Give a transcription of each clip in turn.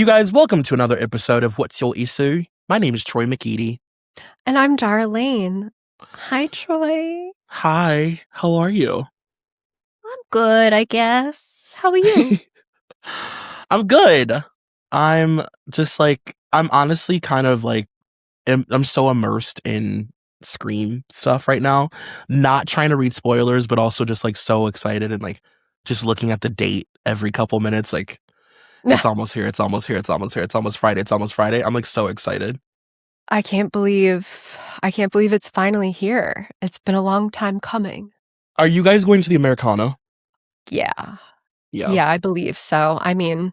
guys, welcome to another episode of What's Your Issue? My name is Troy McEady. And I'm Dara Lane. Hi, Troy. Hi, how are you? I'm good, I guess. How are you? I'm good. I'm honestly kind of like, I'm so immersed in Scream stuff right now. Not trying to read spoilers, but also just like so excited and like just looking at the date every couple minutes. Like, it's almost here, it's almost here, it's almost here, it's almost Friday. I'm like so excited. I can't believe it's finally here. It's been a long time coming. Are you guys going to the Americana? Yeah. Yeah. Yeah, I believe so. I mean,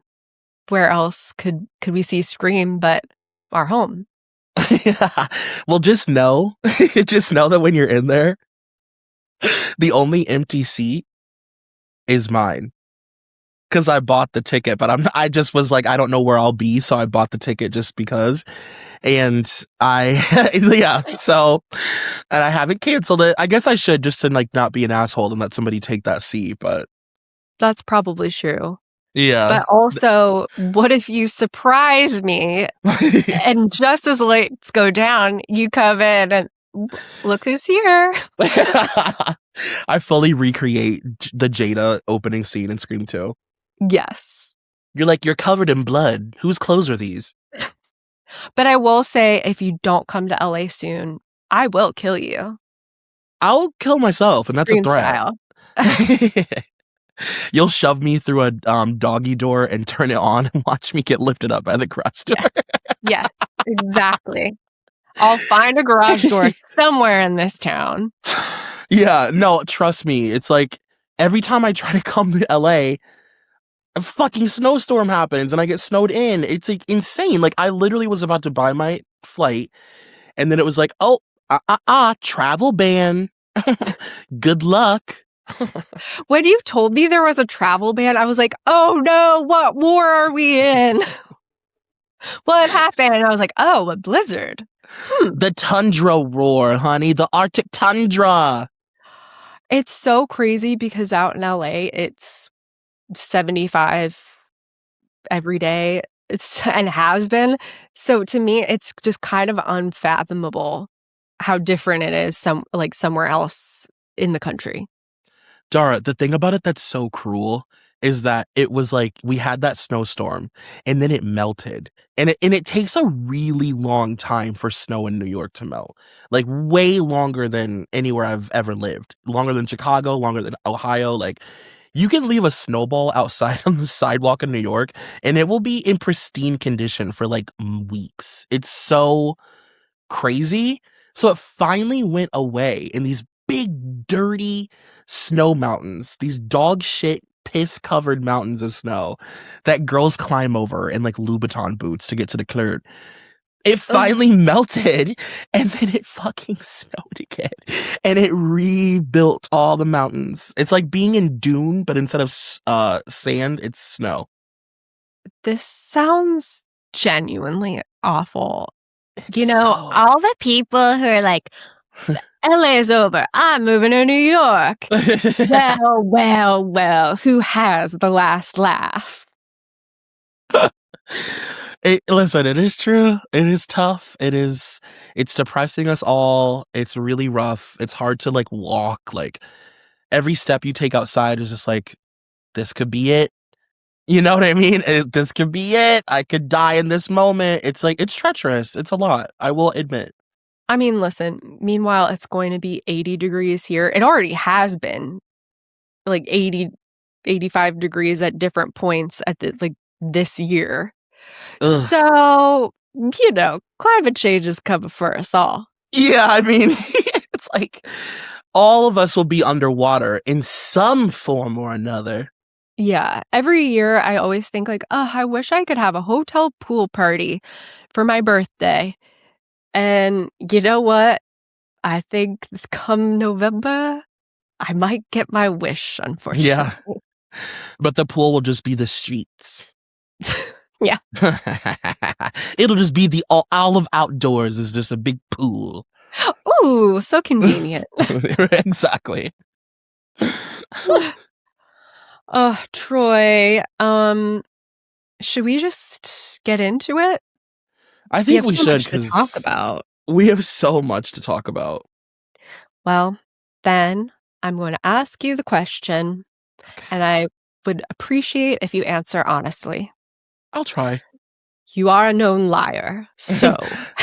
where else could we see Scream but our home? Well, just know that when you're in there, the only empty seat is mine. Because I bought the ticket, but I just was like, I don't know where I'll be, so I bought the ticket just because. And and I haven't canceled it. I guess I should, just to like not be an asshole and let somebody take that seat, but that's probably true. Yeah. But also, what if you surprise me and just as lights go down, you come in and look who's here. I fully recreate the Jada opening scene in Scream 2. Yes. You're like, you're covered in blood. Whose clothes are these? But I will say, if you don't come to LA soon, I will kill you. I'll kill myself, and that's Scream a threat. You'll shove me through a doggy door and turn it on and watch me get lifted up by the garage door. Yes, exactly. I'll find a garage door somewhere in this town. Yeah, no, trust me. It's like every time I try to come to LA, a fucking snowstorm happens and I get snowed in. It's like insane. Like I literally was about to buy my flight and then it was like, oh, travel ban. Good luck. When you told me there was a travel ban, I was like, oh no, what war are we in? What happened? And I was like, oh, a blizzard. The tundra roar, honey. The Arctic tundra. It's so crazy because out in LA, it's 75 every day. And has been. So to me, it's just kind of unfathomable how different it is somewhere else in the country. Dara, the thing about it that's so cruel is that it was like we had that snowstorm and then it melted. And it takes a really long time for snow in New York to melt. Like way longer than anywhere I've ever lived. Longer than Chicago, longer than Ohio. Like you can leave a snowball outside on the sidewalk in New York and it will be in pristine condition for like weeks. It's so crazy. So it finally went away in these big, dirty snow mountains, these dog shit, piss covered mountains of snow that girls climb over in like Louboutin boots to get to the cleared. It finally melted and then it fucking snowed again and it rebuilt all the mountains. It's like being in Dune, but instead of sand, it's snow. This sounds genuinely awful. It's all the people who are like, LA is over, I'm moving to New York. Well, who has the last laugh? Listen, it is true. It is tough. It's depressing us all. It's really rough. It's hard to like walk. Like every step you take outside is just like, this could be it. You know what I mean? This could be it. I could die in this moment. It's like, it's treacherous. It's a lot. I will admit. I mean, listen, meanwhile, it's going to be 80 degrees here. It already has been like 80, 85 degrees at different points at this year. Ugh. So, climate change is coming for us all. Yeah, I mean, it's like all of us will be underwater in some form or another. Yeah. Every year, I always think like, oh, I wish I could have a hotel pool party for my birthday. And you know what? I think come November, I might get my wish, unfortunately. Yeah. But the pool will just be the streets. Yeah. It'll just be the all of outdoors is just a big pool. Ooh, so convenient. Exactly. Oh, Troy, should we just get into it? I We think have we so should much to talk because about. we have so much to talk about. Well, then I'm going to ask you the question, Okay. and I would appreciate if you answer honestly. I'll try. You are a known liar, so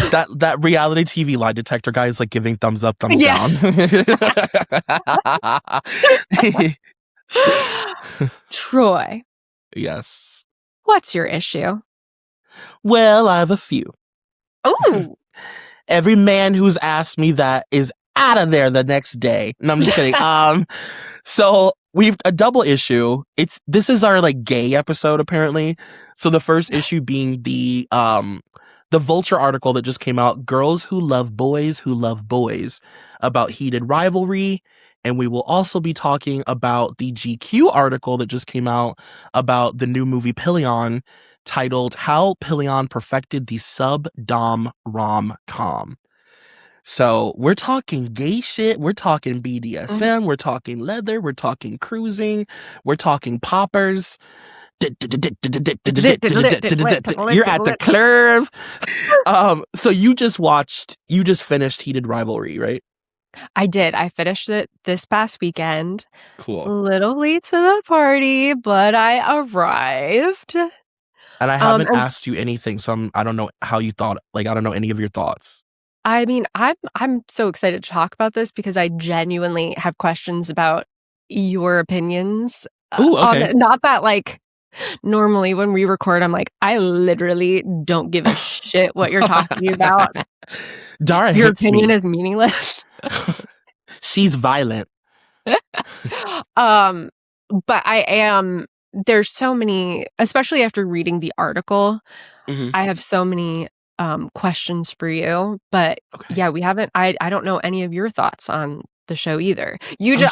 That reality TV lie detector guy is like giving thumbs up, thumbs yeah. down. Troy, Yes. what's your issue? Well, I have a few. Ooh. Every man who's asked me that is out of there the next day. No, I'm just kidding. So we've a double issue. This is our like gay episode apparently. So the first issue being the Vulture article that just came out, Girls Who Love Boys, about heated rivalry. And we will also be talking about the GQ article that just came out about the new movie Pillion, titled How Pillion Perfected the Sub-Dom Rom-Com. So we're talking gay shit, we're talking BDSM, we're talking leather, we're talking cruising, we're talking poppers. You're at the club. So you just finished Heated Rivalry, right? I did. I finished it this past weekend. A Cool. little late to the party, but I arrived. And I haven't And asked you anything, so I don't know how you thought. Like, I don't know any of your thoughts. I mean, I'm so excited to talk about this because I genuinely have questions about your opinions Ooh, on okay. it. Not that like normally when we record, I'm like, I literally don't give a shit what you're talking about. Dara Your hits opinion me. is meaningless. She's violent. But I am, there's so many, especially after reading the article, I have so many questions for you. But Okay. yeah, we haven't, I don't know any of your thoughts on the show either. Okay.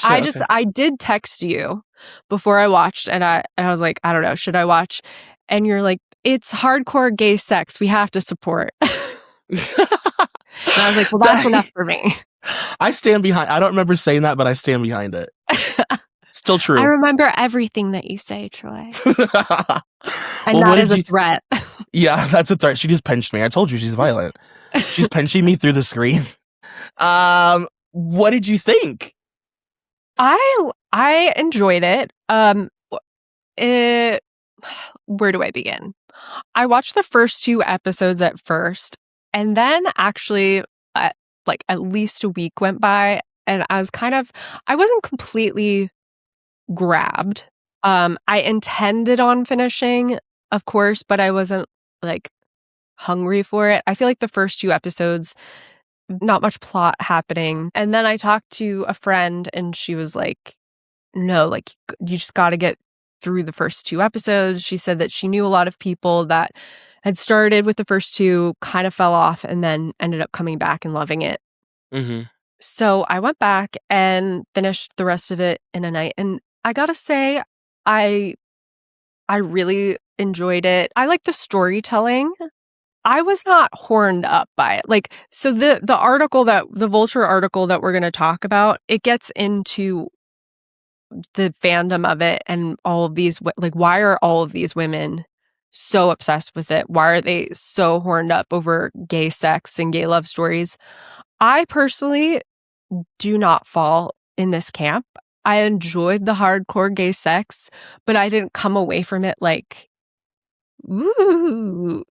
I did text you before I watched, and I was like, I don't know, should I watch? And you're like, it's hardcore gay sex, we have to support. And I was like, well, that's enough for me. I stand behind. I don't remember saying that, but I stand behind it. Still true. I remember everything that you say, Troy. And Well, that is a threat. Yeah, that's a threat. She just pinched me. I told you she's violent. She's pinching me through the screen. What did you think? I enjoyed it. Where do I begin? I watched the first 2 episodes at first, and then actually, like at least a week went by, and I wasn't completely grabbed. I intended on finishing, of course, but I wasn't like hungry for it. I feel like the first 2 episodes, not much plot happening. And then I talked to a friend and she was like, no, like you just got to get through the first 2 episodes. She said that she knew a lot of people that had started with the first 2, kind of fell off, and then ended up coming back and loving it. Mm-hmm. So I went back and finished the rest of it in a night. And I gotta say, I really enjoyed it. I like the storytelling. I was not horned up by it. Like, so the Vulture article that we're going to talk about, it gets into the fandom of it and all of these, like, why are all of these women so obsessed with it? Why are they so horned up over gay sex and gay love stories? I personally do not fall in this camp. I enjoyed the hardcore gay sex, but I didn't come away from it like, ooh.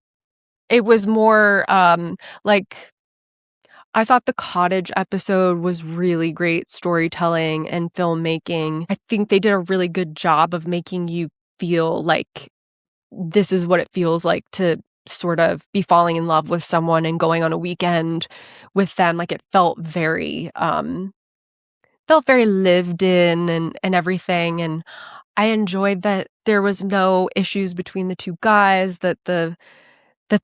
It was more like, I thought the cottage episode was really great storytelling and filmmaking. I think they did a really good job of making you feel like this is what it feels like to sort of be falling in love with someone and going on a weekend with them. Like, it felt very lived in and everything. And I enjoyed that there was no issues between the 2 guys, that the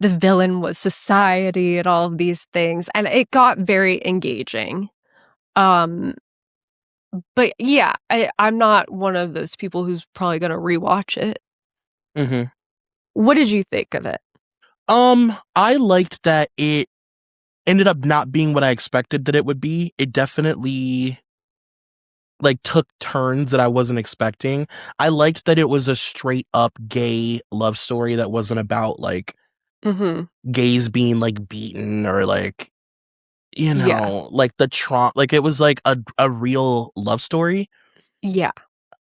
villain was society and all of these things, and it got very engaging. Um, but yeah, I'm not one of those people who's probably gonna rewatch it. Mm-hmm. What did you think of it? I liked that it ended up not being what I expected that it would be. It definitely like took turns that I wasn't expecting. I liked that it was a straight up gay love story that wasn't about like Mhm. gays being like beaten or like, Yeah. like the trauma. Like it was like a real love story. Yeah.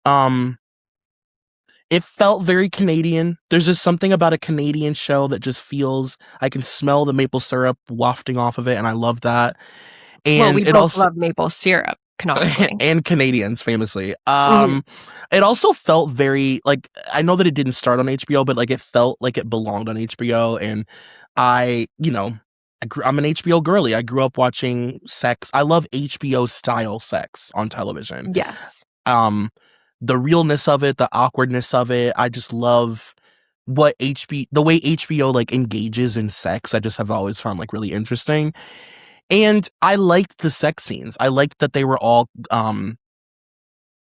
Um it felt very Canadian. There's just something about a Canadian show that just feels, I can smell the maple syrup wafting off of it, and I love that. Well, we And it both also love maple syrup, canonically. and Canadians famously. Mhm. It also felt very like, I know that it didn't start on HBO, but like it felt like it belonged on HBO. And I, I'm an HBO girly. I grew up watching sex. I love HBO style sex on television. Yes. Um, the realness of it, the awkwardness of it. I just love the way HBO like engages in sex. I just have always found like really interesting. And I liked the sex scenes. I liked that they were all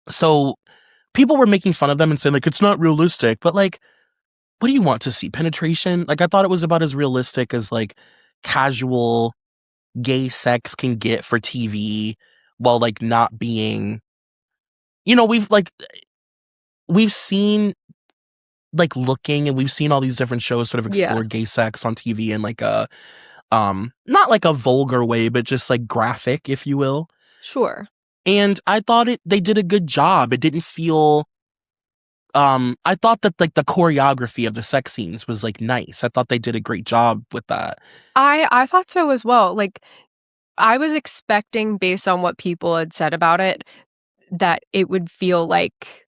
so people were making fun of them and saying like it's not realistic, but like what do you want to see? Penetration? Like I thought it was about as realistic as like casual gay sex can get for TV while like not being, we've seen like Looking, and we've seen all these different shows sort of Yeah. explore gay sex on TV in like a not like a vulgar way, but just like graphic, if you will. Sure. And I thought they did a good job. It didn't feel I thought that like the choreography of the sex scenes was like nice. I thought they did a great job with that. I thought so as well. Like, I was expecting, based on what people had said about it, that it would feel like,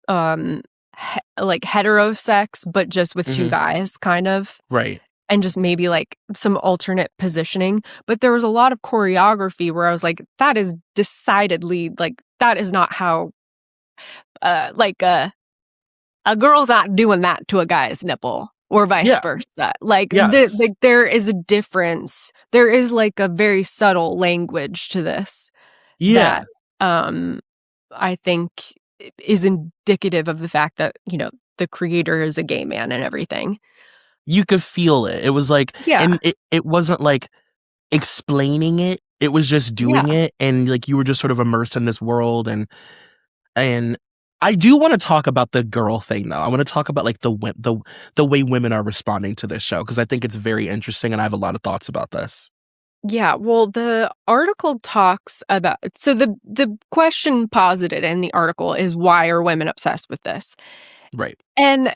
like heterosex, but just with 2 Mhm. guys, kind of, Right. and just maybe, like, some alternate positioning, but there was a lot of choreography where I was like, "That is decidedly like, that is not how, like, a girl's not doing that to a guy's nipple or vice Yeah. versa." Like, Yes. there is a difference. There is, like, a very subtle language to this Yeah. that, um, I think is indicative of the fact that, the creator is a gay man and everything. You could feel it. It was like, Yeah, and it wasn't like explaining it. It was just doing yeah, it, and like you were just sort of immersed in this world. And I do want to talk about the girl thing though. I want to talk about like the way women are responding to this show, because I think it's very interesting and I have a lot of thoughts about this. yeah. Well, the article talks about, so the question posited in the article is, why are women obsessed with this? Right. And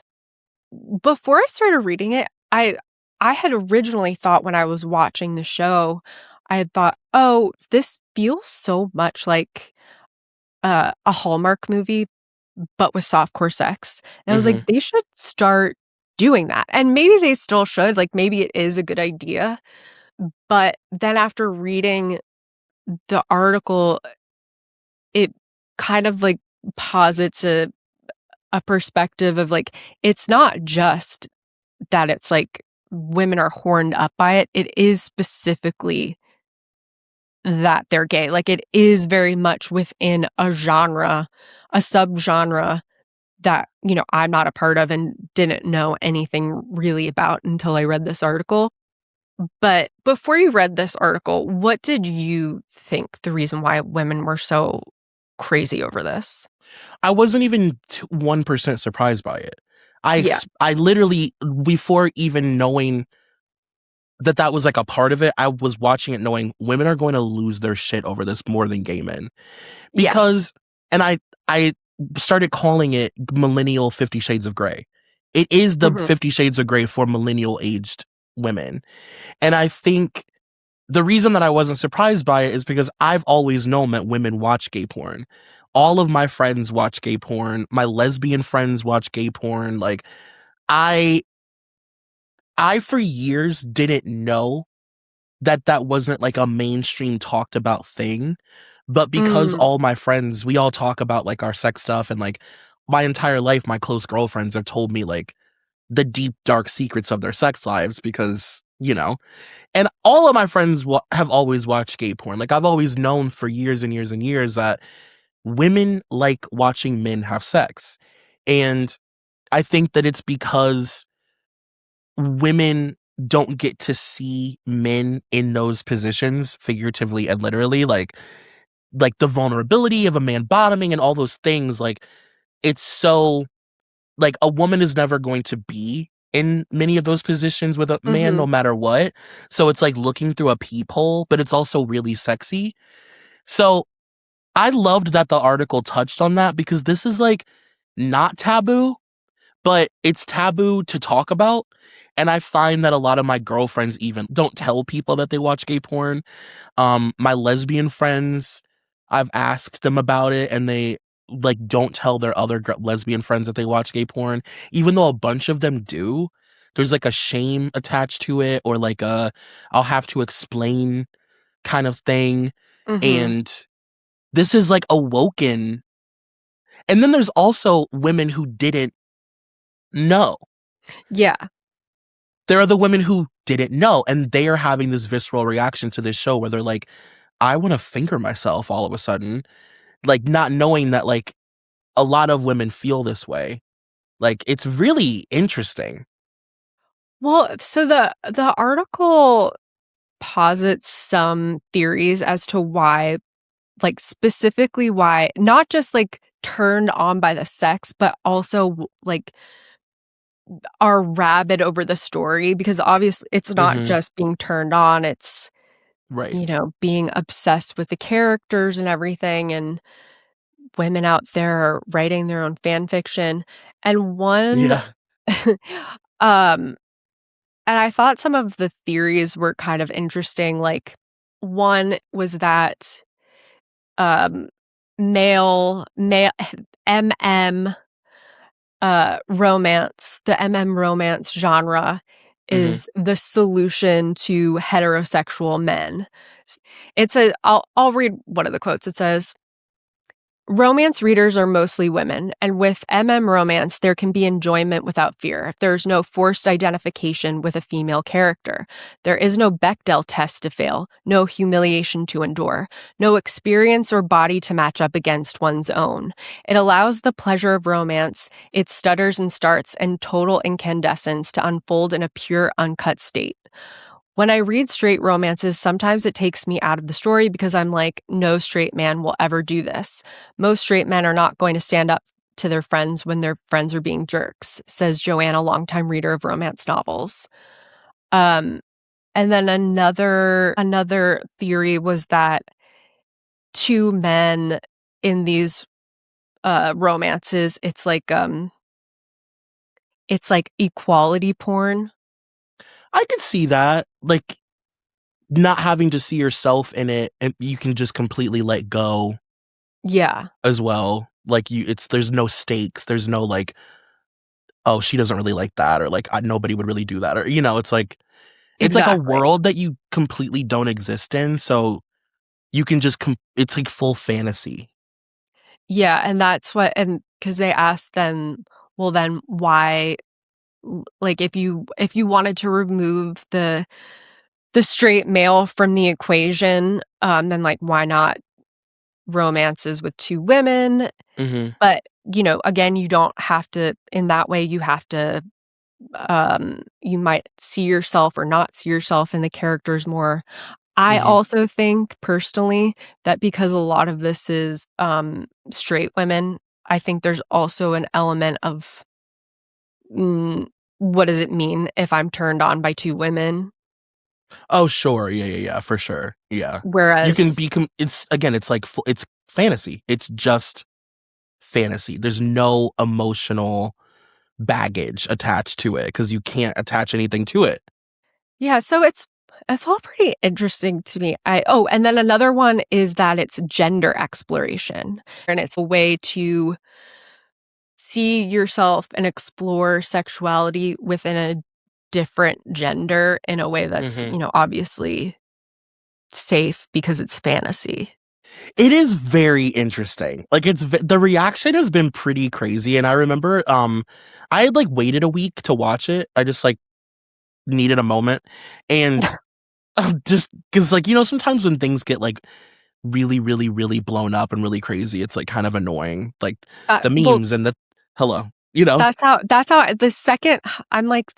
before I started reading it, I had originally thought, when I was watching the show, I had thought, "Oh, this feels so much like a Hallmark movie, but with softcore sex." And I was like, Mhm. "They should start doing that." And maybe they still should, like, maybe it is a good idea. But then after reading the article, it kind of, like, posits a perspective of, like, it's not just that it's, like, women are horned up by it. It is specifically that they're gay. Like, it is very much within a genre, a subgenre that, I'm not a part of and didn't know anything really about until I read this article. But before you read this article, what did you think the reason why women were so crazy over this? I wasn't even 1% surprised by it. Yeah. I literally, before even knowing that that was like a part of it, I was watching it knowing women are going to lose their shit over this more than gay men. Yeah. Because, and I started calling it millennial 50 Shades of Grey. It is the Mhm. 50 Shades of Grey for millennial aged women. And I think the reason that I wasn't surprised by it is because I've always known that women watch gay porn. All of my friends watch gay porn. My lesbian friends watch gay porn. Like I I for years didn't know that that wasn't like a mainstream talked about thing. But because Mm. all my friends, we all talk about like our sex stuff, and like my entire life, my close girlfriends have told me like the deep, dark secrets of their sex lives because, and all of my friends have always watched gay porn. Like I've always known for years and years and years that women like watching men have sex. And I think that it's because women don't get to see men in those positions, figuratively and literally. Like like the vulnerability of a man bottoming and all those things, like it's so like a woman is never going to be in many of those positions with a man no Mhm. matter what. So it's like looking through a peephole, but it's also really sexy. So I loved that the article touched on that because this is like not taboo, but it's taboo to talk about. And I find that a lot of my girlfriends even don't tell people that they watch gay porn. My lesbian friends, I've asked them about it and they like don't tell their other lesbian friends that they watch gay porn, even though a bunch of them do. There's like a shame attached to it or like a I'll have to explain kind of thing. Mhm. And this is like awoken. And then there's also women who didn't know. Yeah. There are the women who didn't know and they are having this visceral reaction to this show where they're like, I want to finger myself all of a sudden, like not knowing that like a lot of women feel this way. Like it's really interesting. Well, so the article posits some theories as to why, like, specifically why not just, like, turned on by the sex, but also, like, are rabid over the story because obviously it's not Hmm. just being turned on, it's, Right. being obsessed with the characters and everything, and women out there are writing their own fan fiction, and one Yeah. um, and I thought some of the theories were kind of interesting, like, one was that, um, male MM, romance the MM romance genre Hmm. is the solution to heterosexual men. I'll read one of the quotes. It says, romance readers are mostly women, and with MM romance, there can be enjoyment without fear. There's no forced identification with a female character. There is no Bechdel test to fail, no humiliation to endure, no experience or body to match up against one's own. It allows the pleasure of romance, its stutters and starts, and total incandescence to unfold in a pure, uncut state. When I read straight romances, sometimes it takes me out of the story because I'm like, no straight man will ever do this. Most straight men are not going to stand up to their friends when their friends are being jerks, says Joanne, a longtime reader of romance novels. Um, and then another theory was that two men in these romances, it's like equality porn. I could see that. Like not having to see yourself in it and you can just completely let go Yeah, as well. Like there's no stakes. There's no like, oh, she doesn't really like that or like nobody would really do that or it's like a exactly. world that you completely don't exist in. So you can just it's like full fantasy. Yeah, and that's what and because they asked then, well, then why like, if you wanted to remove the straight male from the equation, then, like, why not romances with 2 women? Hmm. But, again, you don't have to in that way, you have to, you might see yourself or not see yourself in the characters more. I Hmm. also think personally that because a lot of this is, straight women, I think there's also an element of, mm, what does it mean if I'm turned on by 2 women? Oh, sure. Yeah, yeah, yeah, for sure. Yeah. You can Whereas be it's again, it's like it's fantasy. It's just fantasy. There's no emotional baggage attached to it because you can't attach anything to it. yeah, so it's all pretty interesting to me. And then another one is that it's gender exploration, and it's a way to see yourself and explore sexuality within a different gender in a way that's, Hmm. obviously safe because it's fantasy. It is very interesting. Like the reaction has been pretty crazy, and I remember I had like waited a week to watch it. I just like needed a moment, and just because like sometimes when things get like really really really blown up and really crazy, it's like kind of annoying. Like the Well, memes and the hello, that's how the second I'm like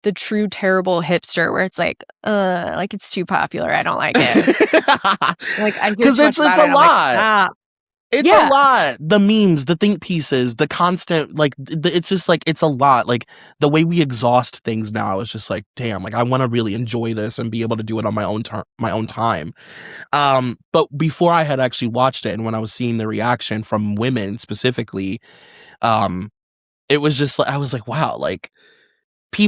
the true terrible hipster where it's like it's too popular. I don't like it. Like I hear Because too much it's about a it. I'm like, lot. stop. It's a Yeah. lot. The memes, the think pieces, the constant, like, it's just like, it's a lot. Like, the way we exhaust things now is just like, damn, like, I want to really enjoy this and be able to do it on my own time. But before I had actually watched it and when I was seeing the reaction from women specifically, um, it was just like, I was like, wow, like,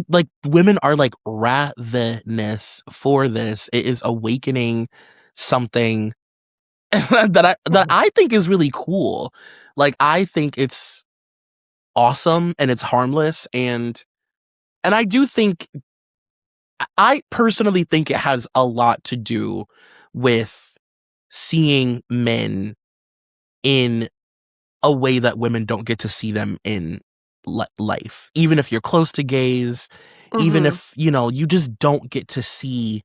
like, women are like ravenous for this. It is awakening something that I think is really cool. Like I think it's awesome and it's harmless and I do think I personally think it has a lot to do with seeing men in a way that women don't get to see them in life. Even if you're close to gays, even Mm-hmm. if, you know, you just don't get to see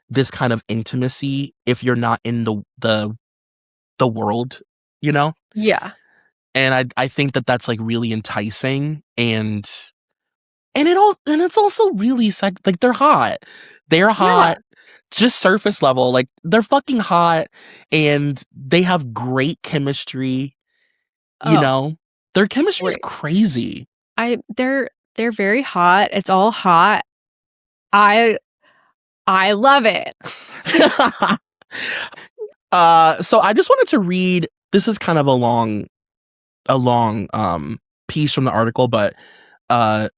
this kind of intimacy if you're not in the world, you know? Yeah. And I think that that's like really enticing and it's also really like they're Yeah. hot just surface level, like they're fucking hot and they have great chemistry, you Oh, know, their chemistry is great. crazy. They're very hot. It's all hot. I I love it. So I just wanted to read, this is kind of a long piece from the article, but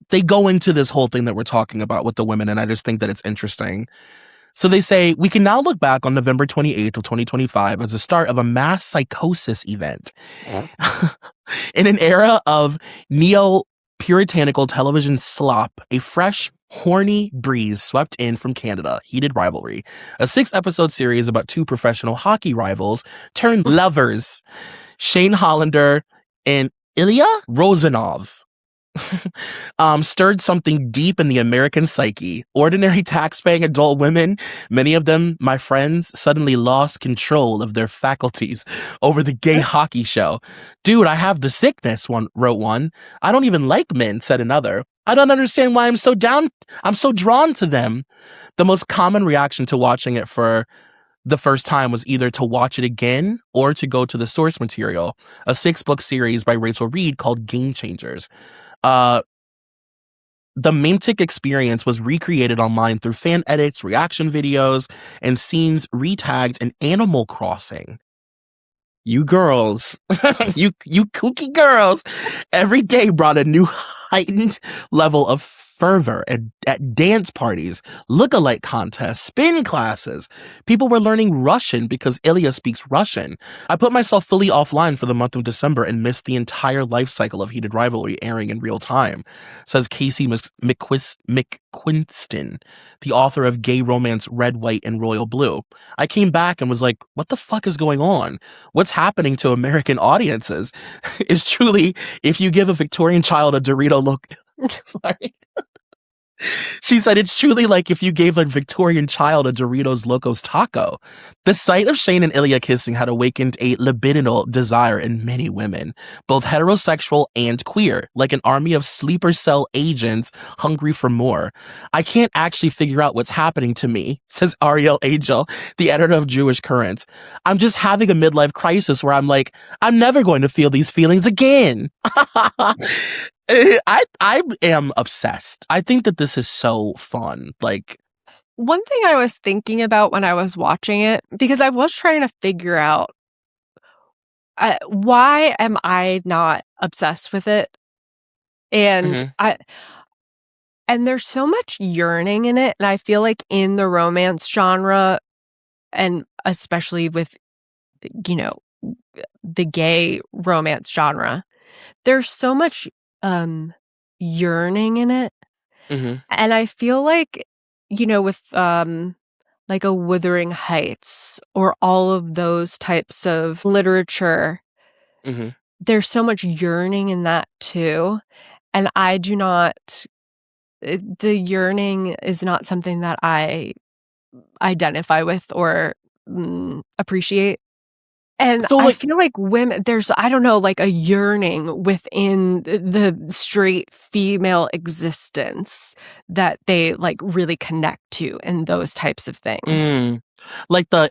they go into this whole thing that we're talking about with the women, and I just think that it's interesting. So they say, we can now look back on November 28th of 2025 as the start of a mass psychosis event. In an era of neo-puritanical television slop, a fresh, horny breeze swept in from Canada, Heated Rivalry, a 6-episode series about two professional hockey rivals turned lovers, Shane Hollander and Ilya Rosanov. Stirred something deep in the American psyche. Ordinary tax-paying adult women, many of them my friends, suddenly lost control of their faculties over the gay hockey show. Dude, I have the sickness, one wrote one. I don't even like men, said another. I don't understand why I'm so drawn to them. The most common reaction to watching it for the first time was either to watch it again or to go to the source material, a 6-book series by Rachel Reed called Game Changers. Uh, the Memtic experience was recreated online through fan edits, reaction videos, and scenes retagged in Animal Crossing. You girls, you kooky girls, every day brought a new heightened level of fervor at dance parties, look-alike contests, spin classes. People were learning Russian because Ilya speaks Russian. I put myself fully offline for the month of December and missed the entire life cycle of Heated Rivalry airing in real time, says Casey McQuiston, the author of gay romance Red, White, and Royal Blue. I came back and was like, what the fuck is going on? What's happening to American audiences is truly, if you give a Victorian child a Dorito look, sorry. She said it's truly like if you gave a Victorian child a Doritos Locos taco. The sight of Shane and Ilya kissing had awakened a libidinal desire in many women, both heterosexual and queer, like an army of sleeper cell agents hungry for more. I can't actually figure out what's happening to me, says Ariel Angel, the editor of Jewish Currents. I'm just having a midlife crisis where I'm like, I'm never going to feel these feelings again. I am obsessed. I think that this is so fun. Like, One thing I was thinking about when I was watching it, because I was trying to figure out why am I not obsessed with it? And mhm, there's so much yearning in it, and I feel like in the romance genre, and especially with, you know, the gay romance genre, there's so much yearning in it. mhm, And I feel like, with like a Wuthering Heights or all of those types of literature, mhm. there's so much yearning in that too. And I do not, the yearning is not something that I identify with or appreciate. And So I like, feel like women, there's, I don't know, like a yearning within the straight female existence that they like really connect to and those types of things. mm, like the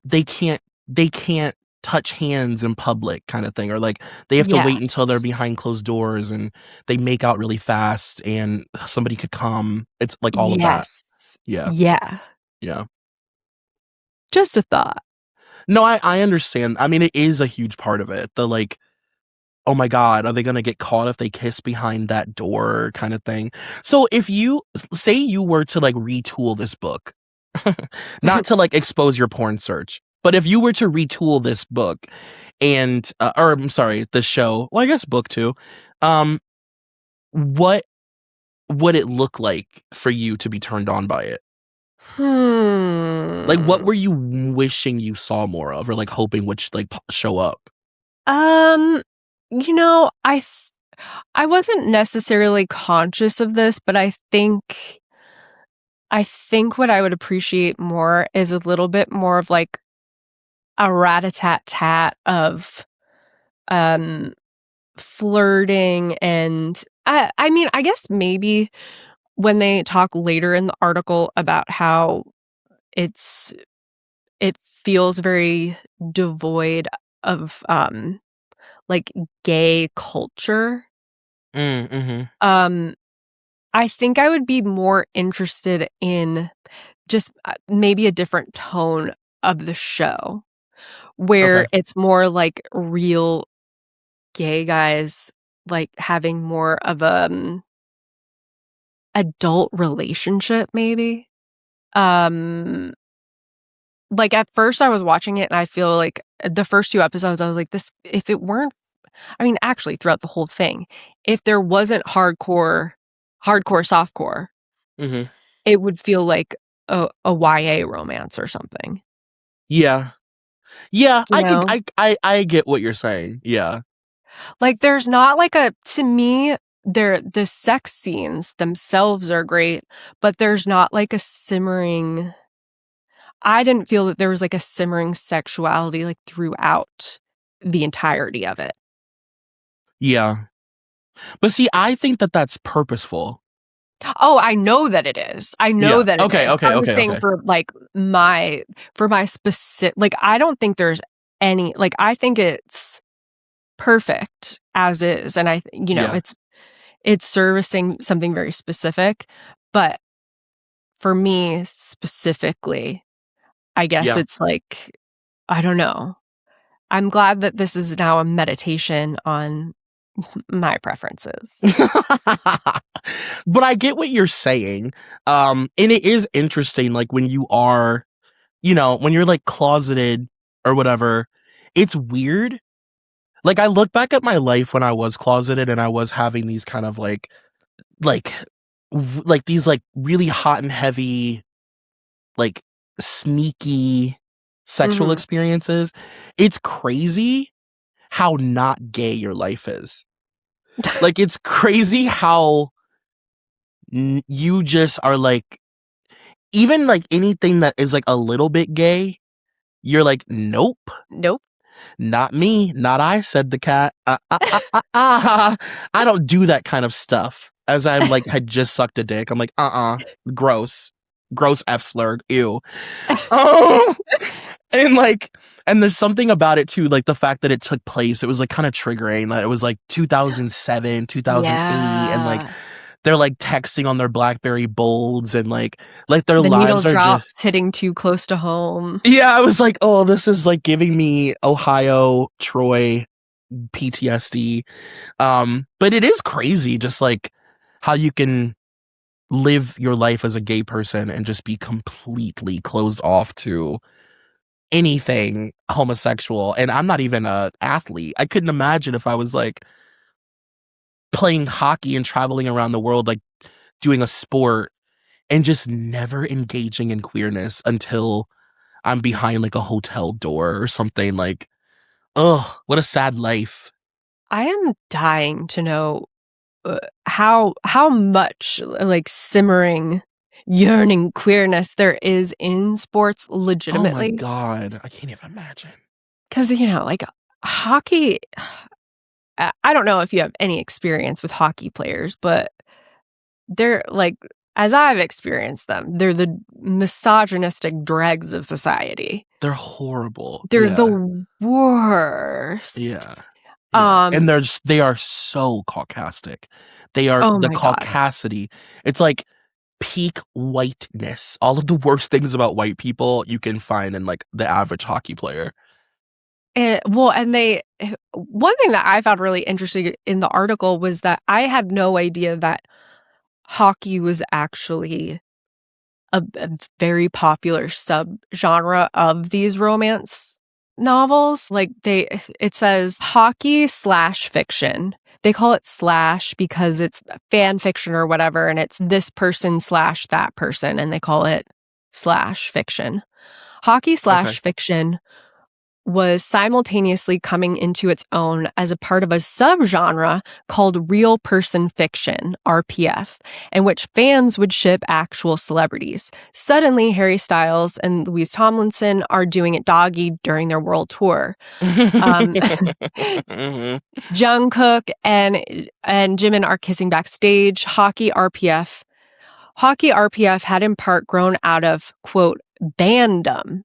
they can't touch hands in public kind of thing, or like they have to wait Yes. until they're behind closed doors and they make out really fast and somebody could come. It's like all of that. Yes. Yeah. Yeah. Yeah. Just a thought. No, I understand. I mean, it is a huge part of it. The like, oh my God, are they gonna get caught if they kiss behind that door kind of thing? So if you say you were to like retool this book, not to like expose your porn search, but if you were to retool this book and or I'm sorry, the show, well, I guess book too, um, what would it look like for you to be turned on by it? Like, what Hmm. were you wishing you saw more of, or like hoping would like show up? Um, you know, I wasn't necessarily conscious of this, but I think what I would appreciate more is a little bit more of like a rat-a-tat-tat of um flirting. And I mean, I guess maybe when they talk later in the article about how it's it feels very devoid of like gay culture. Mhm. Um I think I would be more interested in just maybe a different tone of the show Okay. where it's more like real gay guys like having more of a adult relationship maybe. Um like at first I was watching it and I feel like the first 2 episodes I was like this if it weren't I mean actually throughout the whole thing, if there wasn't hardcore softcore, Mhm. it would feel like a YA romance or something, Yeah. Yeah, you know? I get what you're saying. Yeah. Like, there's not like a to me, the sex scenes themselves are great, but there's not like a simmering I didn't feel that there was like a simmering sexuality like throughout the entirety of it. Yeah. But see, I think that that's purposeful. Oh, I know that it is. I know Yeah. that it Okay, is. okay, I'm just okay, saying okay. for like my specific like I don't think there's any like I think it's perfect as is and Yeah. it's servicing something very specific, but for me specifically, I guess Yeah. it's like I don't know. I'm glad that this is now a meditation on my preferences. But I get what you're saying. And it is interesting, like when you are, when you're like closeted or whatever, it's weird. Like I look back at my life when I was closeted and I was having these kind of like like these like really hot and heavy, like sneaky sexual Mhm. experiences. It's crazy how not gay your life is. Like it's crazy how you just are like, even like anything that is like a little bit gay, you're like, nope, Nope. not me, not I, said the cat. I don't do that kind of stuff. As I'm like, had just sucked a dick. I'm like, gross, gross F slur, ew. Oh, and like, and there's something about it too, like the fact that it took place. It was like kind of triggering. That it was like 2007, 2008, and like Yeah. they're like texting on their BlackBerry Bolds, and like their The needle lives are just. drops hitting too close to home. Yeah, I was like, oh, this is like giving me Ohio, Troy PTSD. But it is crazy, just like how you can live your life as a gay person and just be completely closed off to anything homosexual. And I'm not even a athlete. I couldn't imagine if I was like playing hockey and traveling around the world, like doing a sport and just never engaging in queerness until I'm behind like a hotel door or something. Like, oh, what a sad life. I am dying to know how much like simmering yearning queerness there is in sports Oh my legitimately. God. I can't even imagine. 'Cause, like, hockey I don't know if you have any experience with hockey players, but they're, like, as I've experienced them, they're the misogynistic dregs of society. They're horrible. They're Yeah. the worst. Yeah. Yeah. And Um, they are so caucastic. They are oh the my god. caucasity. It's like peak whiteness. All of the worst things about white people you can find in like the average hockey player. And they one thing that I found really interesting in the article was that I had no idea that hockey was actually a very popular subgenre of these romance novels. Like it says hockey slash fiction. They call it slash because it's fan fiction or whatever, and it's this person slash that person, and they call it slash fiction. Hockey Okay. slash fiction was simultaneously coming into its own as a part of a subgenre called real person fiction, RPF, in which fans would ship actual celebrities. Suddenly, Harry Styles and Louise Tomlinson are doing it doggy during their world tour. Um, Mhm. Jungkook and Jimin are kissing backstage. Hockey RPF had in part grown out of, quote, bandom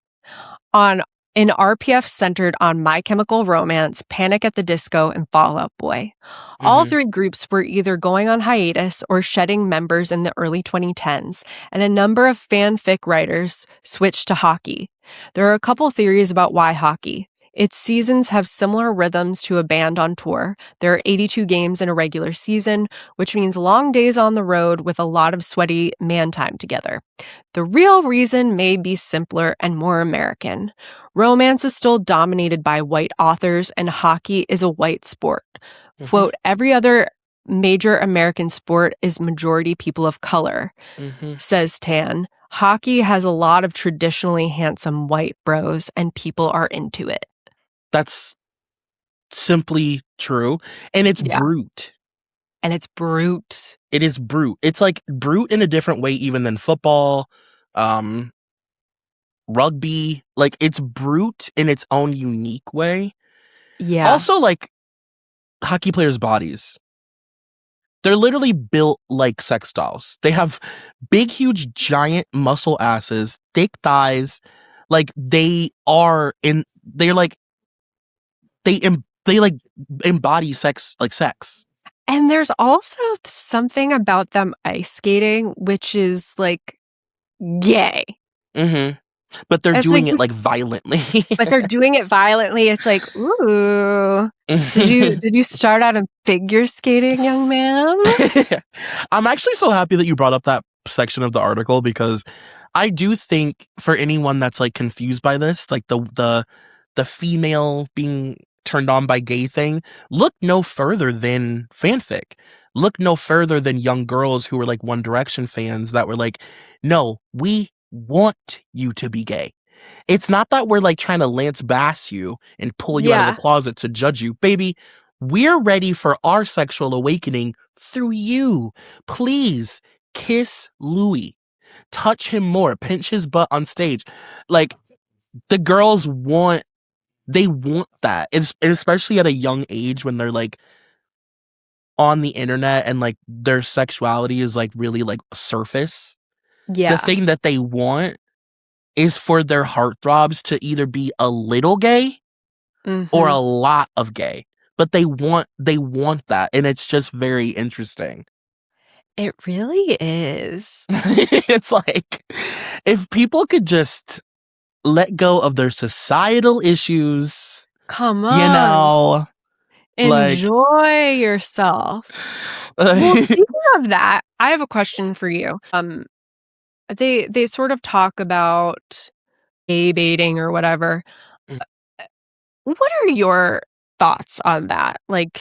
on an RPF centered on My Chemical Romance, Panic at the Disco, and Fall Out Boy. All Mhm. three groups were either going on hiatus or shedding members in the early 2010s, and a number of fanfic writers switched to hockey. There are a couple theories about why hockey. Its seasons have similar rhythms to a band on tour. There are 82 games in a regular season, which means long days on the road with a lot of sweaty man time together. The real reason may be simpler and more American. Romance is still dominated by white authors, and hockey is a white sport. Mhm. Quote, every other major American sport is majority people of color, Mhm. says Tan. Hockey has a lot of traditionally handsome white bros, and people are into it. That's simply true, and it's Yeah. brute. And it's brute. It is brute. It's like brute in a different way even than football, um, rugby. Like it's brute in its own unique way. Yeah. Also, like hockey players' bodies. They're literally built like sex dolls. They have big, huge, giant muscle asses, thick thighs. Like they're like they like embody sex like sex. And there's also something about them ice skating, which is like gay. Mm-hmm. But they're It's like, doing it like violently. but they're doing it violently. It's like, ooh, did you start out in figure skating, young man? I'm actually so happy that you brought up that section of the article because I do think for anyone that's like confused by this, like the female being turned on by gay thing, look no further than fanfic. Look no further than young girls who were like One Direction fans that were like, no, we want you to be gay. It's not that we're like trying to Lance Bass you and pull you out of the Yeah. closet to judge you. Baby, we're ready for our sexual awakening through you. Please kiss Louis. Touch him more. Pinch his butt on stage. Like the girls they want that. Especially at a young age when they're like on the internet and like their sexuality is like really like surface. The Yeah. thing that they want is for their heartthrobs to either be a little gay or Mm-hmm. a lot of gay. But they want that, and it's just very interesting. It really is. It's like if people could just let go of their societal issues, Come you on. know, like Enjoy yourself. Well, speaking of that, I have a question for you. They sort of talk about gay baiting or whatever. What are your thoughts on that? Like,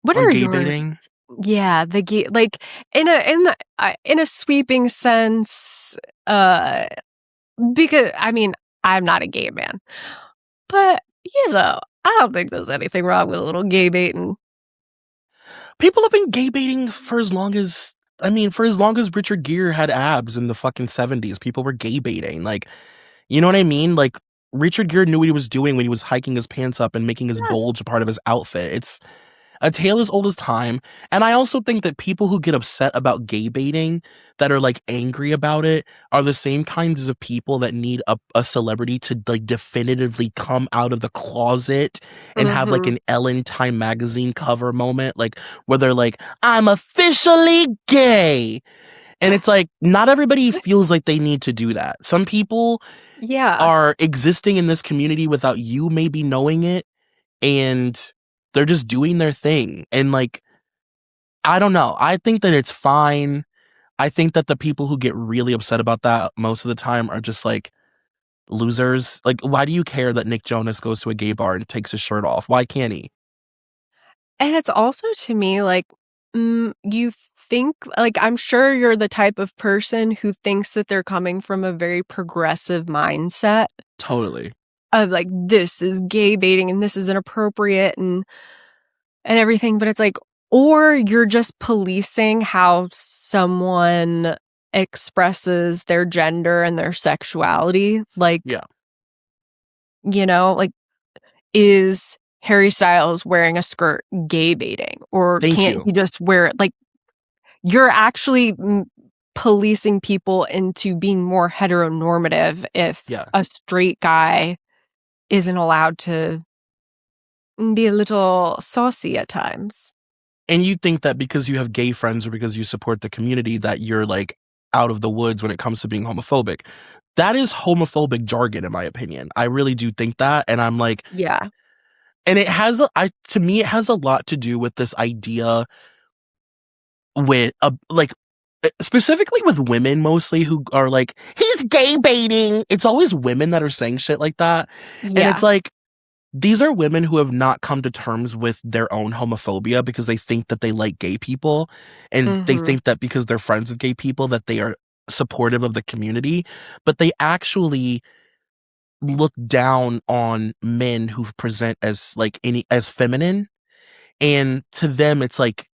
what on are gay your baiting. yeah, the gay like in a sweeping sense, uh, because I mean, I'm not a gay man, but I don't think there's anything wrong with a little gay baiting. People have been gay baiting for as long as for as long as Richard Gere had abs in the fucking 70s. People were gay baiting. Like, you know what I mean? Like Richard Gere knew what he was doing when he was hiking his pants up and making his Yes. bulge a part of his outfit. It's a tale as old as time. And I also think that people who get upset about gay baiting, that are like angry about it, are the same kinds of people that need a celebrity to like definitively come out of the closet and have like Mm-hmm. an Ellen Time magazine cover moment, like where they're like, I'm officially gay. And it's like, not everybody feels like they need to do that. Some people Yeah. are existing in this community without you maybe knowing it, and they're just doing their thing. And like, I don't know. I think that it's fine. I think that the people who get really upset about that most of the time are just like losers. Like, why do you care that Nick Jonas goes to a gay bar and takes his shirt off? Why can't he? And it's also to me like, you think, like, I'm sure you're the type of person who thinks that they're coming from a very progressive mindset Totally. of like, this is gay baiting and this is inappropriate and everything. But it's like, or you're just policing how someone expresses their gender and their sexuality. Like, Yeah. like, is Harry Styles wearing a skirt gay baiting? Or Thank can't you. he just wear it? Like, you're actually policing people into being more heteronormative if Yeah. a straight guy isn't allowed to be a little saucy at times. And you think that because you have gay friends or because you support the community that you're like out of the woods when it comes to being homophobic. That is homophobic jargon, in my opinion. I really do think that. And I'm like, Yeah. and it has, to me, it has a lot to do with this idea with, like, specifically with women mostly who are like, he's gay baiting. It's always women that are saying shit like that. And Yeah. it's like, these are women who have not come to terms with their own homophobia because they think that they like gay people, and they Mm-hmm. think that because they're friends with gay people that they are supportive of the community, but they actually look down on men who present as like as feminine. And to them it's like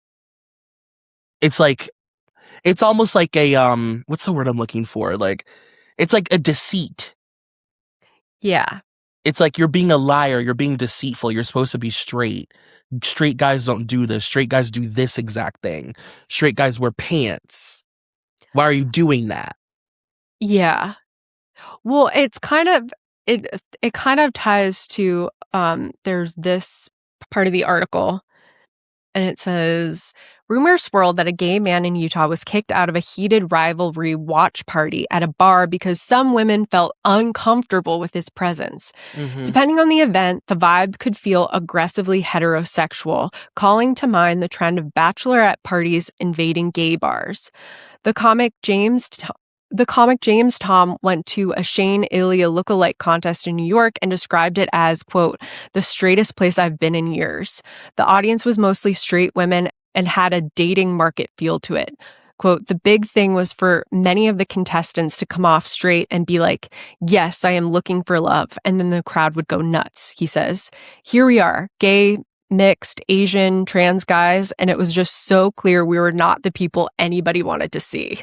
it's almost like a what's the word I'm looking for? Like, it's like a deceit. Yeah. It's like you're being a liar, you're being deceitful, you're supposed to be straight. Straight guys don't do this. Straight guys do this exact thing. Straight guys wear pants. Why are you doing that? Yeah. Well, it's kind of it kind of ties to there's this part of the article. And it says, rumors swirled that a gay man in Utah was kicked out of a heated rivalry watch party at a bar because some women felt uncomfortable with his presence. Mm-hmm. Depending on the event, the vibe could feel aggressively heterosexual, calling to mind the trend of bachelorette parties invading gay bars. The comic James Tom went to a Shane Ilya lookalike contest in New York and described it as, quote, the straightest place I've been in years. The audience was mostly straight women and had a dating market feel to it. Quote, the big thing was for many of the contestants to come off straight and be like, yes, I am looking for love. And then the crowd would go nuts, he says. Here we are, gay, mixed, Asian, trans guys, and it was just so clear we were not the people anybody wanted to see.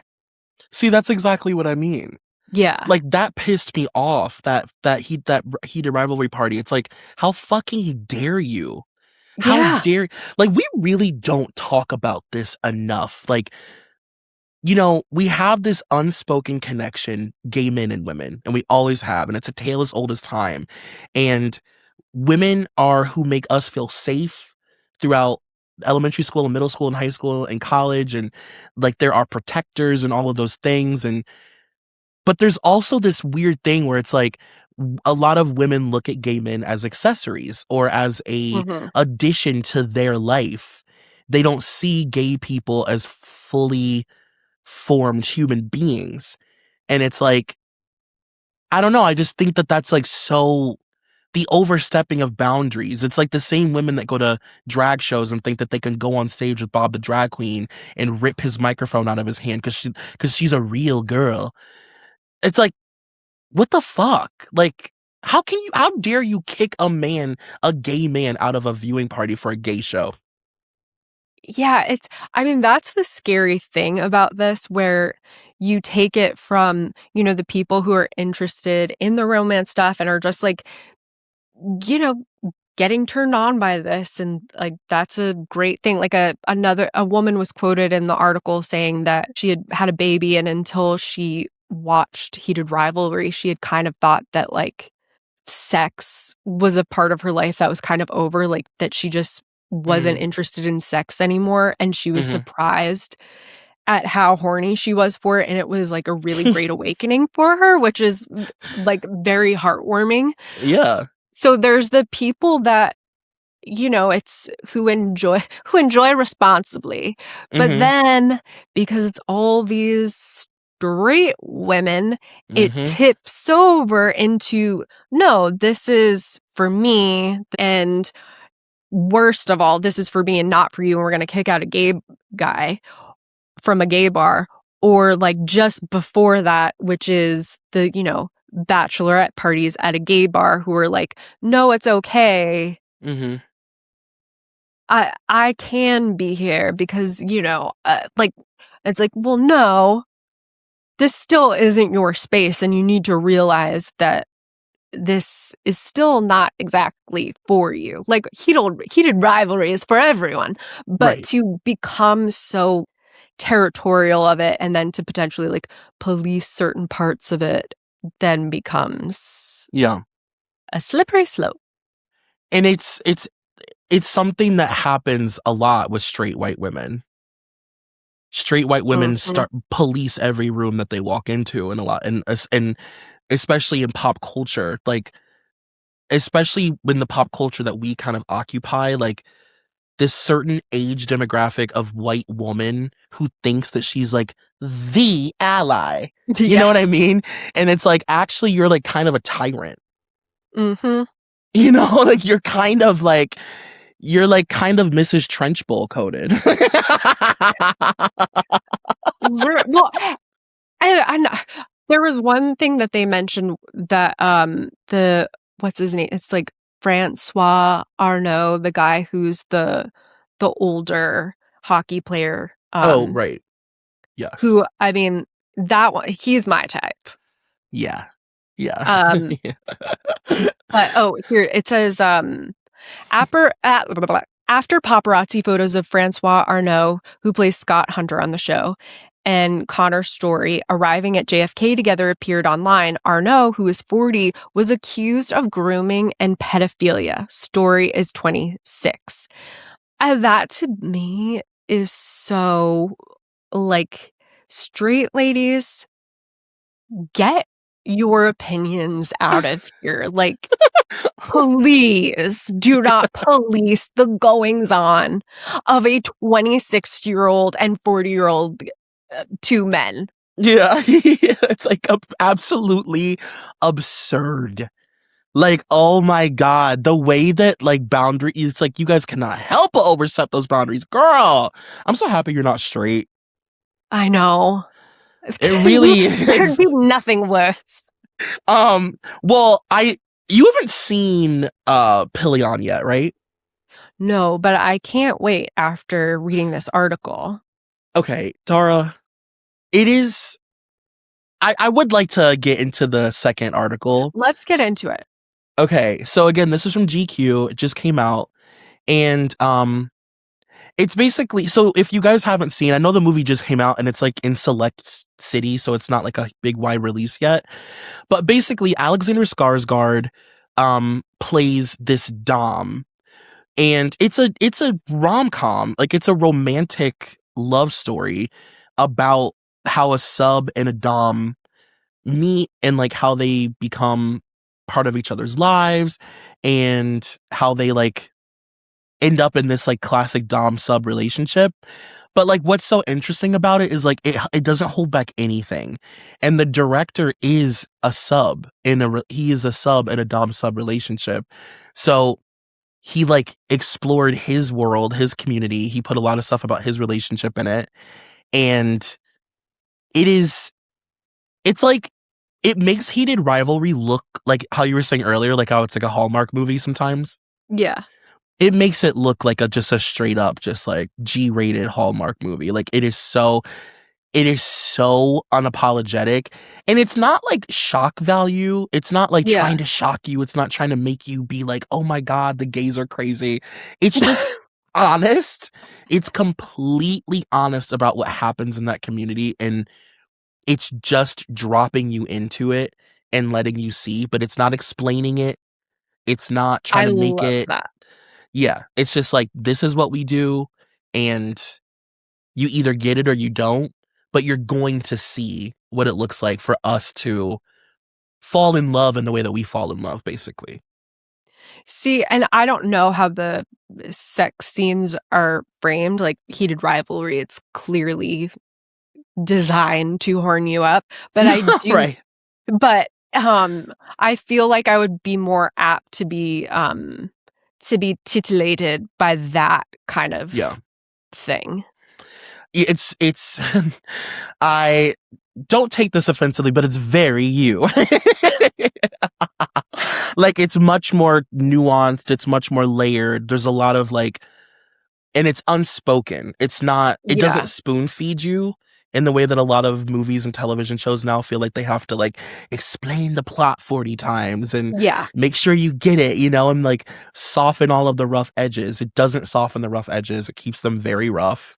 See, that's exactly what I mean. Yeah. Like, that pissed me off. That heated rivalry party. It's like, how fucking dare you? How Yeah. dare, like, we really don't talk about this enough. Like, we have this unspoken connection, gay men and women, and we always have, and it's a tale as old as time. And women are who make us feel safe throughout elementary school and middle school and high school and college, and like there are protectors and all of those things. And but there's also this weird thing where it's like a lot of women look at gay men as accessories or as a Mm-hmm. addition to their life. They don't see gay people as fully formed human beings. And it's like, I don't know, I just think that that's like so the overstepping of boundaries. It's like the same women that go to drag shows and think that they can go on stage with Bob the drag queen and rip his microphone out of his hand because she's a real girl. It's like, what the fuck? Like, how dare you kick a gay man out of a viewing party for a gay show? Yeah, I mean, that's the scary thing about this, where you take it from, the people who are interested in the romance stuff and are just like, you know, getting turned on by this, and like that's a great thing. Like a woman was quoted in the article saying that she had a baby, and until she watched Heated Rivalry, she had kind of thought that like sex was a part of her life that was kind of over, like that she just wasn't interested in sex anymore, and she was surprised at how horny she was for it, and it was like a really great awakening for her, which is like very heartwarming. Yeah. So there's the people that, it's who enjoy responsibly. But then because it's all these straight women, it tips over into, no, this is for me, and worst of all, this is for me and not for you, and we're going to kick out a gay guy from a gay bar. Or like just before that, which is the, bachelorette parties at a gay bar who are like, no, it's okay. I can be here because, like, it's like, well, no, this still isn't your space, and you need to realize that this is still not exactly for you. Like, heated rivalry is for everyone, but to become so territorial of it and then to potentially like police certain parts of it then becomes a slippery slope. And it's something that happens a lot with straight white women. Straight white women start police every room that they walk into, and a lot, and especially in pop culture, like especially in the pop culture that we kind of occupy, like this certain age demographic of white woman who thinks that she's like the ally. You know what I mean? And it's like, actually, you're like kind of a tyrant. Like you're kind of like Mrs. Trenchbull coded. Well, I there was one thing that they mentioned that what's his name? It's like Francois Arnault, the guy who's the older hockey player. Oh, right. Yes. Who, I mean, that one, he's my type. Yeah. But here it says after paparazzi photos of Francois Arnault, who plays Scott Hunter on the show, and Connor Story arriving at JFK together appeared online, Arnault, who is 40, was accused of grooming and pedophilia. Story is 26. And that to me is so like, straight ladies, get your opinions out of here. Like, please do not police the goings on of a 26-year-old and 40-year-old two men. Yeah. It's like absolutely absurd. Like, oh my God, the way that like boundary, it's like you guys cannot help but overstep those boundaries. Girl, I'm so happy you're not straight. I know. It really is. There'd be nothing worse. Well, you haven't seen Pillion yet, right? No, but I can't wait after reading this article. Okay, Dara, it is. I would like to get into the second article. Let's get into it. Okay, so again, this is from GQ. It just came out, and it's basically, so if you guys haven't seen, I know the movie just came out and it's like in select cities, so it's not like a big wide release yet. But basically, Alexander Skarsgard plays this dom, and it's a rom-com, like it's a romantic love story about how a sub and a dom meet and like how they become part of each other's lives and how they like end up in this like classic dom sub relationship. But like what's so interesting about it is like it doesn't hold back anything, and the director is a sub he is a sub in a dom sub relationship, so he like explored his world, his community. He put a lot of stuff about his relationship in it, and it's like it makes Heated Rivalry look like how you were saying earlier, like how it's like a Hallmark movie sometimes. Yeah. It makes it look like just a straight up, just like G-rated Hallmark movie. Like it is so, it is so unapologetic, and it's not like shock value. It's not like Yeah. trying to shock you. It's not trying to make you be like, oh my God, the gays are crazy. It's just honest. It's completely honest about what happens in that community, and it's just dropping you into it and letting you see, but it's not explaining it. It's not trying I to make love it. that. Yeah, it's just like, this is what we do, and you either get it or you don't, but you're going to see what it looks like for us to fall in love in the way that we fall in love, basically. See, and I don't know how the sex scenes are framed, like Heated Rivalry, it's clearly designed to horn you up, but I do Right. but I feel like I would be more apt to be titillated by that kind of Yeah. thing. It's I don't take this offensively, but it's very you. Like, it's much more nuanced, it's much more layered. There's a lot of like, and it's unspoken. It's not, it Yeah. doesn't spoon feed you in the way that a lot of movies and television shows now feel like they have to like explain the plot 40 times and Yeah. make sure you get it, you know, and like soften all of the rough edges. It doesn't soften the rough edges. It keeps them very rough.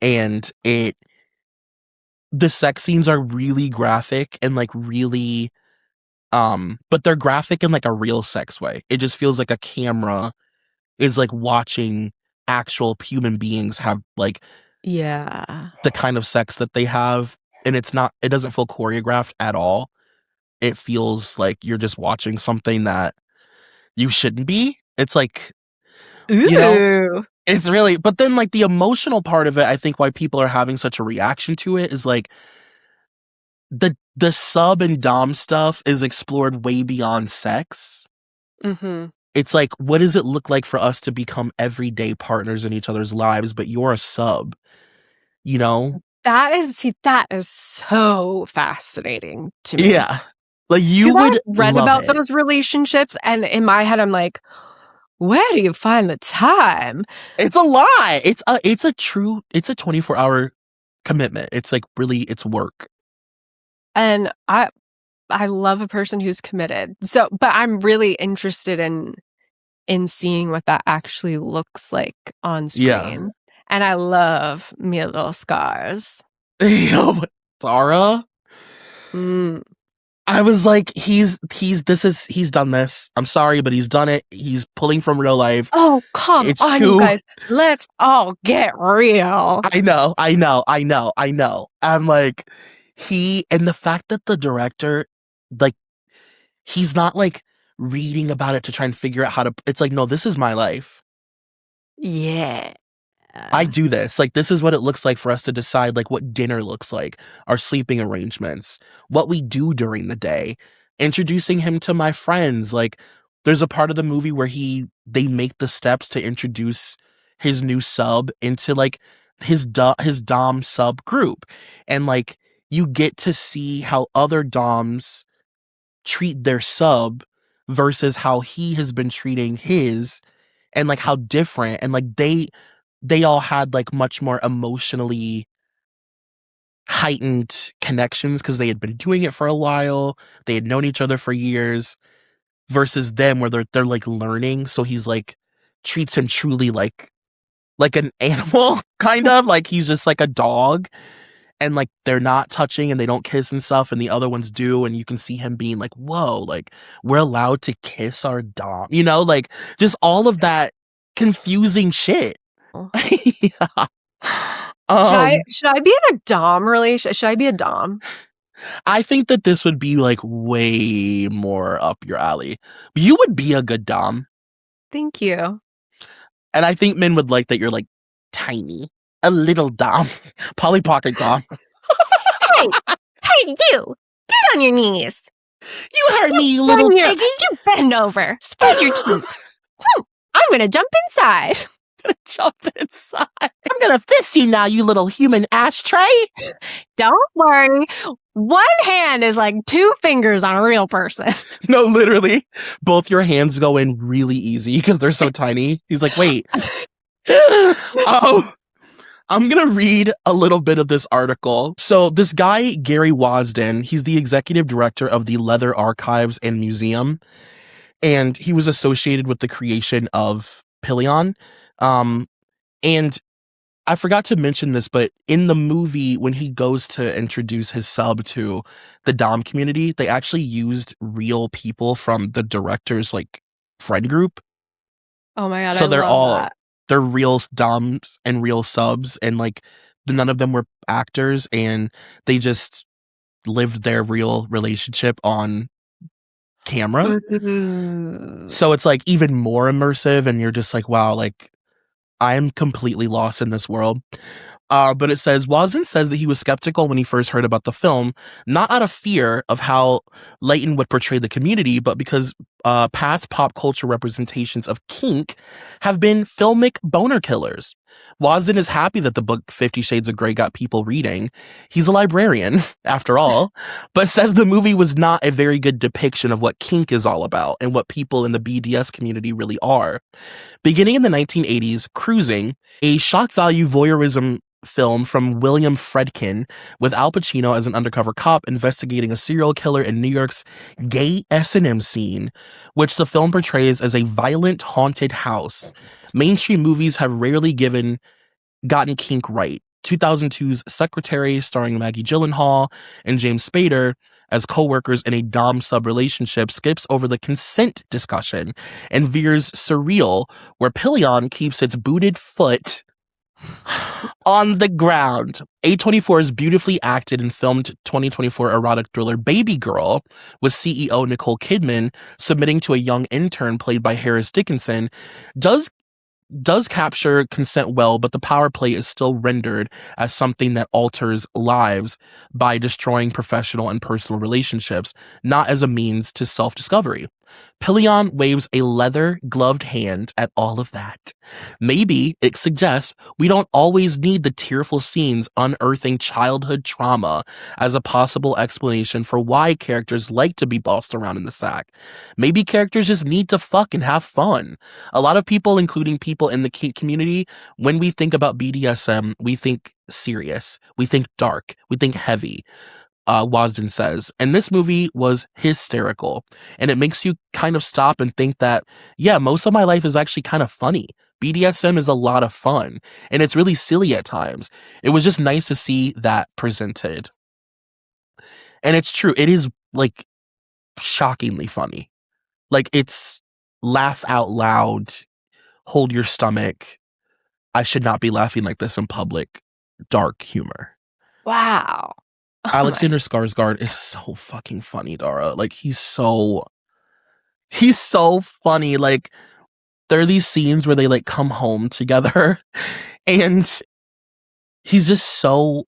And the sex scenes are really graphic and like really, but they're graphic in like a real sex way. It just feels like a camera is like watching actual human beings have like Yeah. the kind of sex that they have, and it doesn't feel choreographed at all. It feels like you're just watching something that you shouldn't be. It's like, you know, it's really, but then like the emotional part of it, I think why people are having such a reaction to it is like the sub and dom stuff is explored way beyond sex. Mm-hmm. It's like, what does it look like for us to become everyday partners in each other's lives, but you're a sub, you know? That is so fascinating to me. Yeah. Like, you 'Cause would I've read love about it. those relationships, and in my head, I'm like, where do you find the time? It's a lie. It's a 24-hour commitment. It's like, really, it's work. And I love a person who's committed. So, but I'm really interested in seeing what that actually looks like on screen. Yeah. And I love me a little scars. Yo, Dara. Mm. I was like, he's done this. I'm sorry, but he's done it. He's pulling from real life. Oh, come on, you guys. Let's all get real. I know. I'm like, and the fact that the director, like, he's not like reading about it to try and figure out how to, it's like, no, this is my life. Yeah. I do this. Like, this is what it looks like for us to decide, like, what dinner looks like, our sleeping arrangements, what we do during the day, introducing him to my friends. Like, there's a part of the movie where they make the steps to introduce his new sub into like his dom sub group. And like, you get to see how other doms treat their sub versus how he has been treating his, and like how different, and like they all had like much more emotionally heightened connections because they had been doing it for a while. They had known each other for years, versus them where they're like learning. So he's like treats him truly like an animal, kind of like he's just like a dog, and like they're not touching and they don't kiss and stuff, and the other ones do, and you can see him being like, whoa, like, we're allowed to kiss our dom, you know, like just all of that confusing shit. Yeah. Should I be in a dom relation? Should I be a dom? I think that this would be like way more up your alley. You would be a good dom. Thank you. And I think men would like that you're like tiny, a little dom, Polly Pocket dom. Hey, you! Get on your knees. You heard me, you little piggy. You bend over. Spread your cheeks. I'm gonna jump inside. Jump inside. I'm gonna fist you now, you little human ashtray. Don't worry. One hand is like 2 fingers on a real person. No, literally. Both your hands go in really easy because they're so tiny. He's like, wait. Oh, I'm going to read a little bit of this article. So this guy, Gary Wasden, he's the executive director of the Leather Archives and Museum, and he was associated with the creation of Pillion. And I forgot to mention this, but in the movie, when he goes to introduce his sub to the Dom community, they actually used real people from the director's like friend group. Oh my God, So I love that. they're real Doms and real subs, and like none of them were actors, and they just lived their real relationship on camera. So it's like even more immersive, and you're just like, wow, like I am completely lost in this world. But it says Wasden says that he was skeptical when he first heard about the film, not out of fear of how Leighton would portray the community, but because past pop culture representations of kink have been filmic boner killers. Wasden is happy that the book 50 Shades of Grey got people reading. He's a librarian, after all, but says the movie was not a very good depiction of what kink is all about and what people in the BDS community really are. Beginning in the 1980s, Cruising, a shock value voyeurism film from William Friedkin with Al Pacino as an undercover cop investigating a serial killer in New York's gay S&M scene, which the film portrays as a violent haunted house. Mainstream movies have rarely gotten kink right. 2002's Secretary, starring Maggie Gyllenhaal and James Spader as co-workers in a dom-sub relationship, skips over the consent discussion and veers surreal, where Pillion keeps its booted foot on the ground. A24's beautifully acted and filmed 2024 erotic thriller Baby Girl, with CEO Nicole Kidman submitting to a young intern played by Harris Dickinson, does capture consent well, but the power play is still rendered as something that alters lives by destroying professional and personal relationships, not as a means to self-discovery. Pillion waves a leather-gloved hand at all of that. Maybe it suggests we don't always need the tearful scenes unearthing childhood trauma as a possible explanation for why characters like to be bossed around in the sack. Maybe characters just need to fuck and have fun. A lot of people, including people in the kink community, when we think about BDSM, we think serious, we think dark, we think heavy. Wasden says, and this movie was hysterical, and it makes you kind of stop and think that, yeah, most of my life is actually kind of funny. BDSM is a lot of fun, and it's really silly at times. It was just nice to see that presented. And it's true, it is like shockingly funny. Like it's laugh out loud, hold your stomach, I should not be laughing like this in public, dark humor. Wow. Oh Alexander Skarsgård is so fucking funny, Dara. Like he's so funny. Like there are these scenes where they like come home together and he's just so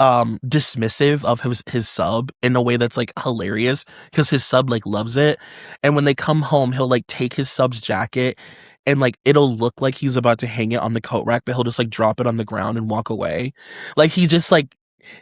dismissive of his sub in a way that's like hilarious because his sub like loves it. And when they come home, he'll like take his sub's jacket and like it'll look like he's about to hang it on the coat rack, but he'll just like drop it on the ground and walk away. Like he just like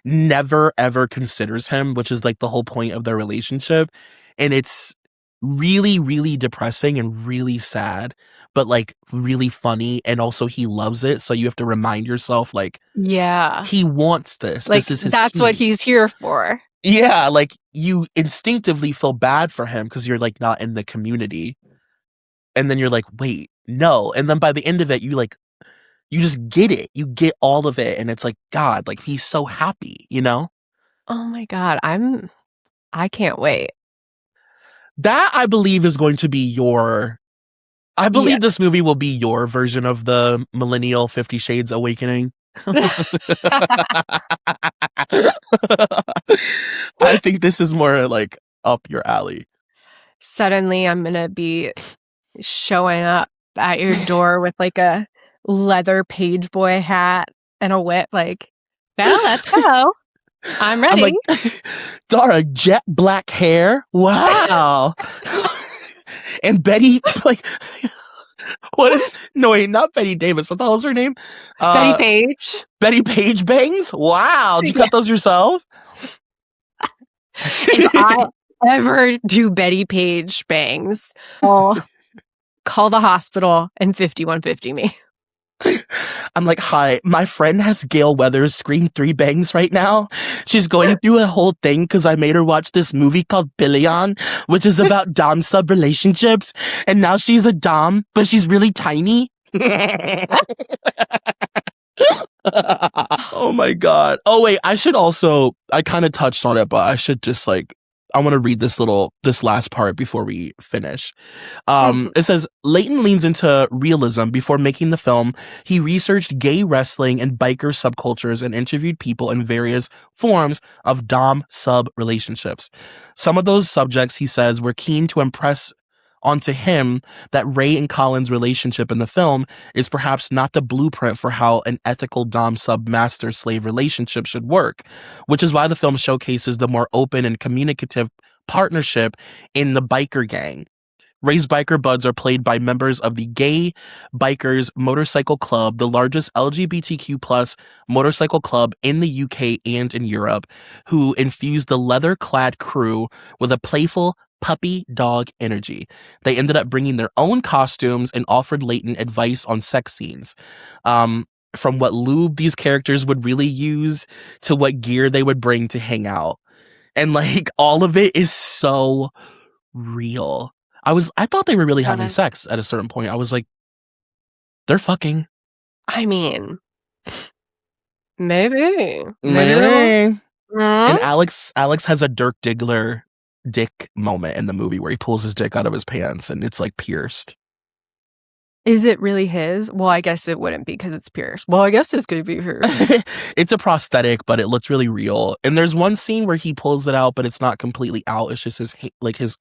never ever considers him, which is like the whole point of their relationship. And it's really, really depressing and really sad, but like really funny. And also he loves it. So you have to remind yourself, like, yeah, he wants this. Like this is his that's key. what he's here for. Yeah, like you instinctively feel bad for him because you're like not in the community. And then you're like, wait, no. And then by the end of it, you just get it. You get all of it. And it's like, God, like he's so happy, you know? Oh my God. I can't wait. That I believe is going to be I believe this movie will be your version of the millennial 50 Shades Awakening. I think this is more like up your alley. Suddenly I'm gonna be showing up at your door with like a leather page boy hat and a whip, like, well, let's go. I'm ready. I'm like, Dara, jet black hair. Wow. And Betty, like, wait, not Betty Davis. What the hell is her name? Betty Page. Betty Page bangs? Wow. Did you cut those yourself? If I ever do Betty Page bangs, I'll call the hospital and 5150 me. I'm like, hi, my friend has Gail Weathers scream 3 bangs right now. She's going through a whole thing because I made her watch this movie called Pillion, which is about dom sub relationships. And now she's a dom, but she's really tiny. Oh my God. Oh wait, I kind of touched on it, but I should just I want to read this last part before we finish. It says, Leighton leans into realism. Before making the film, he researched gay wrestling and biker subcultures and interviewed people in various forms of dom-sub relationships. Some of those subjects, he says, were keen to impress onto him that Ray and Colin's relationship in the film is perhaps not the blueprint for how an ethical dom-sub-master-slave relationship should work, which is why the film showcases the more open and communicative partnership in the biker gang. Ray's biker buds are played by members of the Gay Bikers Motorcycle Club, the largest LGBTQ plus motorcycle club in the UK and in Europe, who infuse the leather-clad crew with a playful puppy dog energy. They ended up bringing their own costumes and offered Leighton advice on sex scenes. From what lube these characters would really use to what gear they would bring to hang out. And all of it is so real. I thought they were really having sex at a certain point. I was like, they're fucking. I mean, maybe. And Alex has a Dirk Diggler dick moment in the movie where he pulls his dick out of his pants and it's pierced. Is it really his? Well, I guess it wouldn't be because it's pierced. Well, I guess it's going to be hers. It's a prosthetic, but it looks really real. And there's one scene where he pulls it out, but it's not completely out. It's just his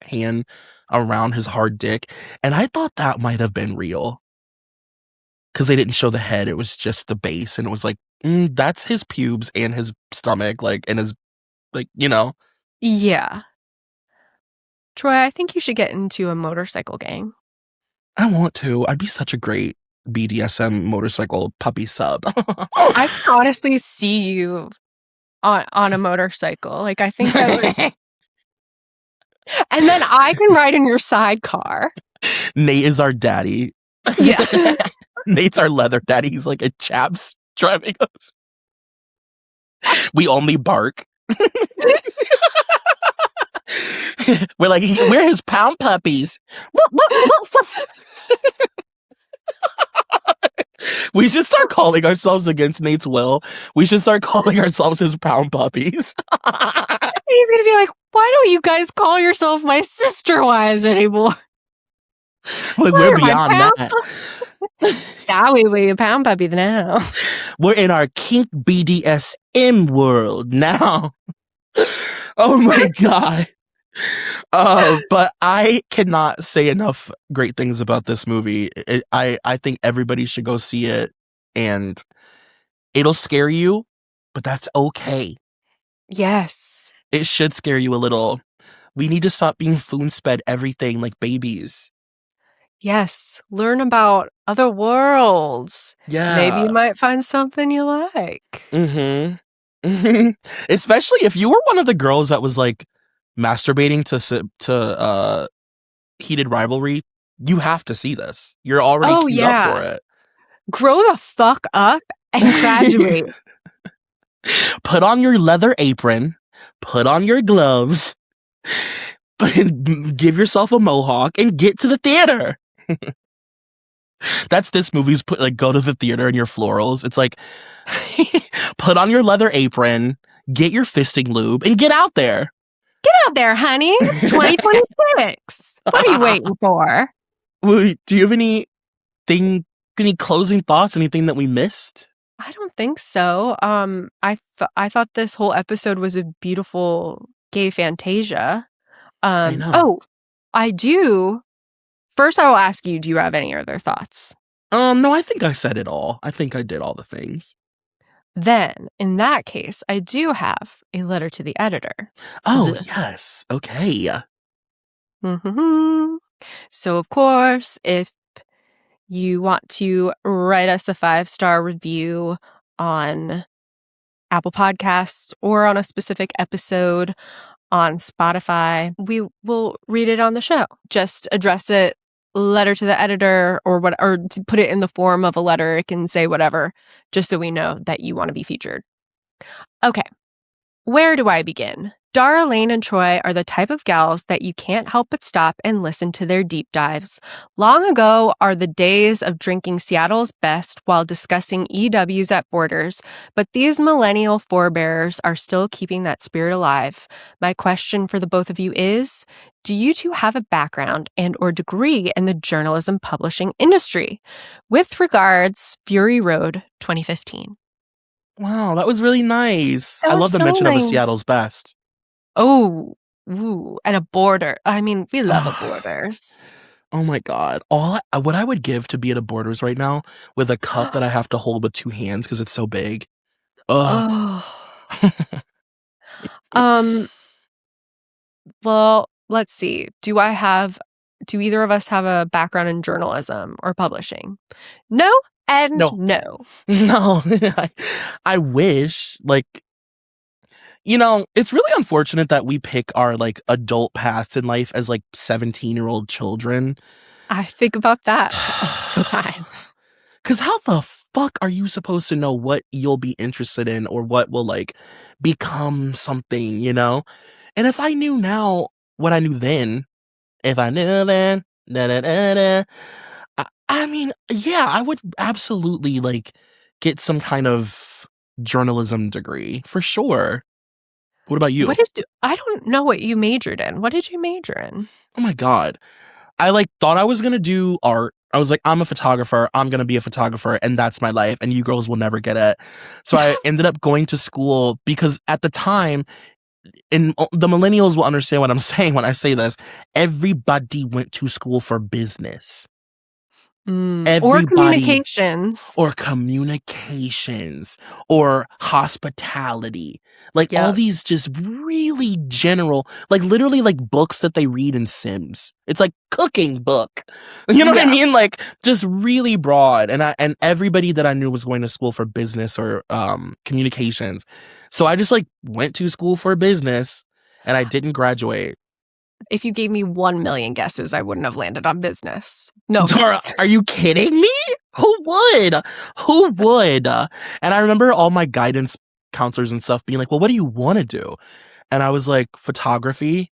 hand around his hard dick. And I thought that might have been real because they didn't show the head. It was just the base. And it was that's his pubes and his stomach, and his, Yeah. Troy, I think you should get into a motorcycle gang. I want to. I'd be such a great BDSM motorcycle puppy sub. I can honestly see you on a motorcycle. I think that would... And then I can ride in your sidecar. Nate is our daddy. Yeah. Nate's our leather daddy. He's like a chaps driving us. We only bark. We're his pound puppies. We should start calling ourselves, against Nate's will, we should start calling ourselves his pound puppies. He's gonna be like, why don't you guys call yourself my sister wives anymore? We're beyond that. Yeah, we a pound puppy now. We're in our kink BDSM world now. Oh my God. But I cannot say enough great things about this movie. I think everybody should go see it, and it'll scare you, but that's okay. Yes. It should scare you a little. We need to stop being spoon-fed everything like babies. Yes. Learn about other worlds. Yeah. Maybe you might find something you like. Mm-hmm. Especially if you were one of the girls that was masturbating to Heated Rivalry, you have to see this. You're already queued up for it. Grow the fuck up and graduate. Put on your leather apron, put on your gloves, give yourself a mohawk, and get to the theater. That's this movie's go to the theater in your florals. It's put on your leather apron, get your fisting lube, and get out there. Get out there, honey. It's 2026. What are you waiting for? Do you have any closing thoughts? Anything that we missed? I don't think so. I thought this whole episode was a beautiful gay fantasia. I know. Oh, I do. First, I will ask you, do you have any other thoughts? No, I think I said it all. I think I did all the things. Then, in that case, I do have a letter to the editor. Oh, yes. Okay. Mm-hmm. So, of course, if you want to write us a 5-star review on Apple Podcasts or on a specific episode on Spotify, we will read it on the show. Just address it letter to the editor or what, or to put it in the form of a letter. It can say whatever, just so we know that you want to be featured. Okay. Where do I begin? Dara, Lane, and Troy are the type of gals that you can't help but stop and listen to their deep dives. Long ago are the days of drinking Seattle's best while discussing EWs at Borders, but these millennial forebears are still keeping that spirit alive. My question for the both of you is, do you two have a background and or degree in the journalism publishing industry? With regards, Fury Road 2015. Wow, that was really nice. That I was love the so mention of a nice. Seattle's best. Oh, ooh, and a border. I mean, we love a Borders. Oh my God. What I would give to be at a Borders right now with a cup that I have to hold with two hands because it's so big. Ugh. Oh. Well, let's see. Do either of us have a background in journalism or publishing? No and No. no. No. I wish, like, it's really unfortunate that we pick our like adult paths in life as like 17-year-old children. I think about that all the time. Because how the fuck are you supposed to know what you'll be interested in or what will like become something, And if I knew now what I knew then, if I knew then, I mean, yeah, I would absolutely like get some kind of journalism degree for sure. What about you? I don't know what you majored in. What did you major in? Oh my God. I like thought I was going to do art. I was like, I'm a photographer. I'm going to be a photographer and that's my life. And you girls will never get it. So I ended up going to school because at the time, and the millennials will understand what I'm saying when I say this, everybody went to school for business. Or communications. Or communications or hospitality. Like all these just really general, like literally like books that they read in Sims. It's like cooking book. You know what I mean? Like just really broad. And everybody that I knew was going to school for business or communications. So I just like went to school for business and I didn't graduate. If you gave me 1 million guesses, I wouldn't have landed on business. No. Dara, are you kidding me? Who would? And I remember all my guidance counselors and stuff being like, well, what do you want to do? And I was like, photography.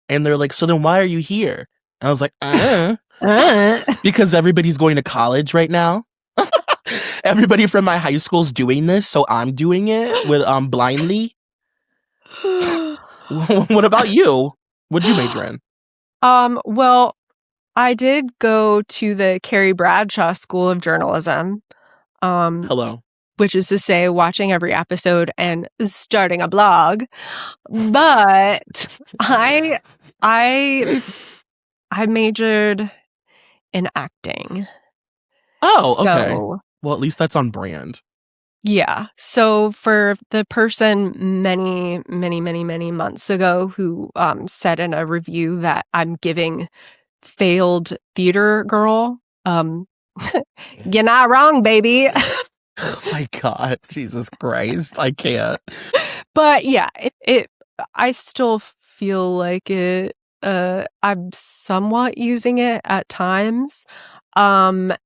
And they're like, so then why are you here? And I was like, because everybody's going to college right now. Everybody from my high school's doing this, so I'm doing it with blindly. What about you? What'd you major in? Well, I did go to the Carrie Bradshaw School of Journalism. Hello. Which is to say, watching every episode and starting a blog. But I majored in acting. Oh, okay. Well, at least that's on brand. Yeah. So for the person many, many, many, many months ago who said in a review that I'm giving failed theater girl, you're not wrong, baby. Oh my God, Jesus Christ, I can't. But yeah, I still feel like it. I'm somewhat using it at times, but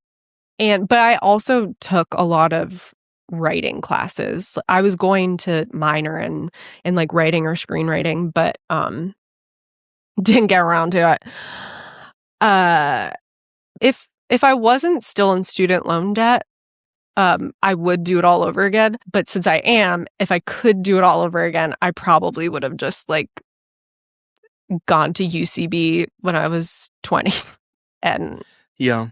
I also took a lot of writing classes. I was going to minor in like writing or screenwriting, but didn't get around to it. If I wasn't still in student loan debt, I would do it all over again. But since I am, if I could do it all over again, I probably would have just like gone to UCB when I was 20 and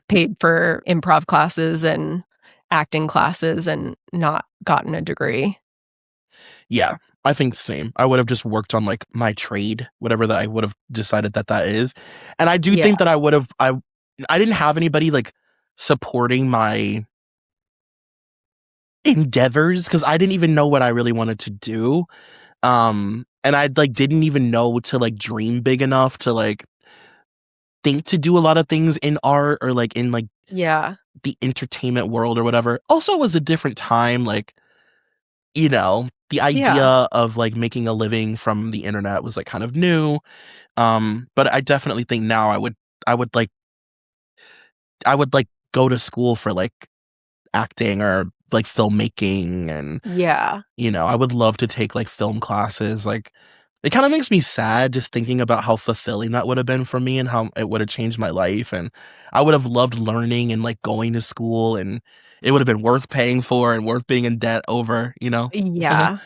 paid for improv classes and acting classes and not gotten a degree. Yeah, I think the same. I would have just worked on like my trade, whatever that I would have decided that is. And I do think that I would have, I didn't have anybody like supporting my endeavors because I didn't even know what I really wanted to do. And I like didn't even know to like dream big enough to like think to do a lot of things in art or like in like the entertainment world or whatever. Also, it was a different time, like, the idea of like making a living from the internet was like kind of new. But I definitely think now I would like I would like go to school for like acting or like filmmaking, and Yeah. I would love to take like film classes. Like, it kind of makes me sad just thinking about how fulfilling that would have been for me and how it would have changed my life. And I would have loved learning and like going to school, and it would have been worth paying for and worth being in debt over. Yeah.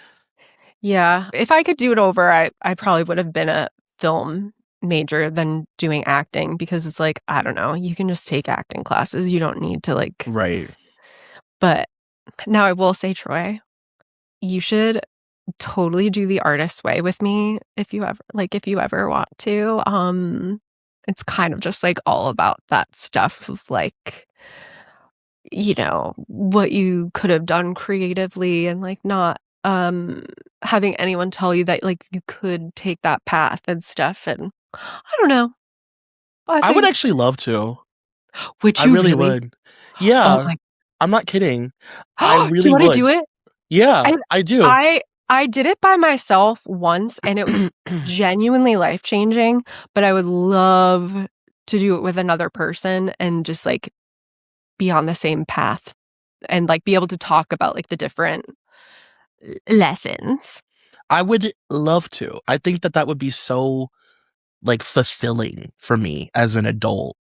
Yeah. If I could do it over, I probably would have been a film major than doing acting, because it's like, I don't know, you can just take acting classes. You don't need to like, Right. but now I will say, Troy, you should totally do the artist way with me if you ever want to. It's kind of just like all about that stuff of like, what you could have done creatively, and like not having anyone tell you that like you could take that path and stuff. And I don't know. I I would think actually love to. would I you really really? would. Oh Yeah. my I'm not kidding. I do you really want to would. do it? Yeah, I I do. I did it by myself once and it was genuinely life-changing, but I would love to do it with another person and just like be on the same path and like be able to talk about like the different lessons. I would love to. I think that would be so like fulfilling for me as an adult.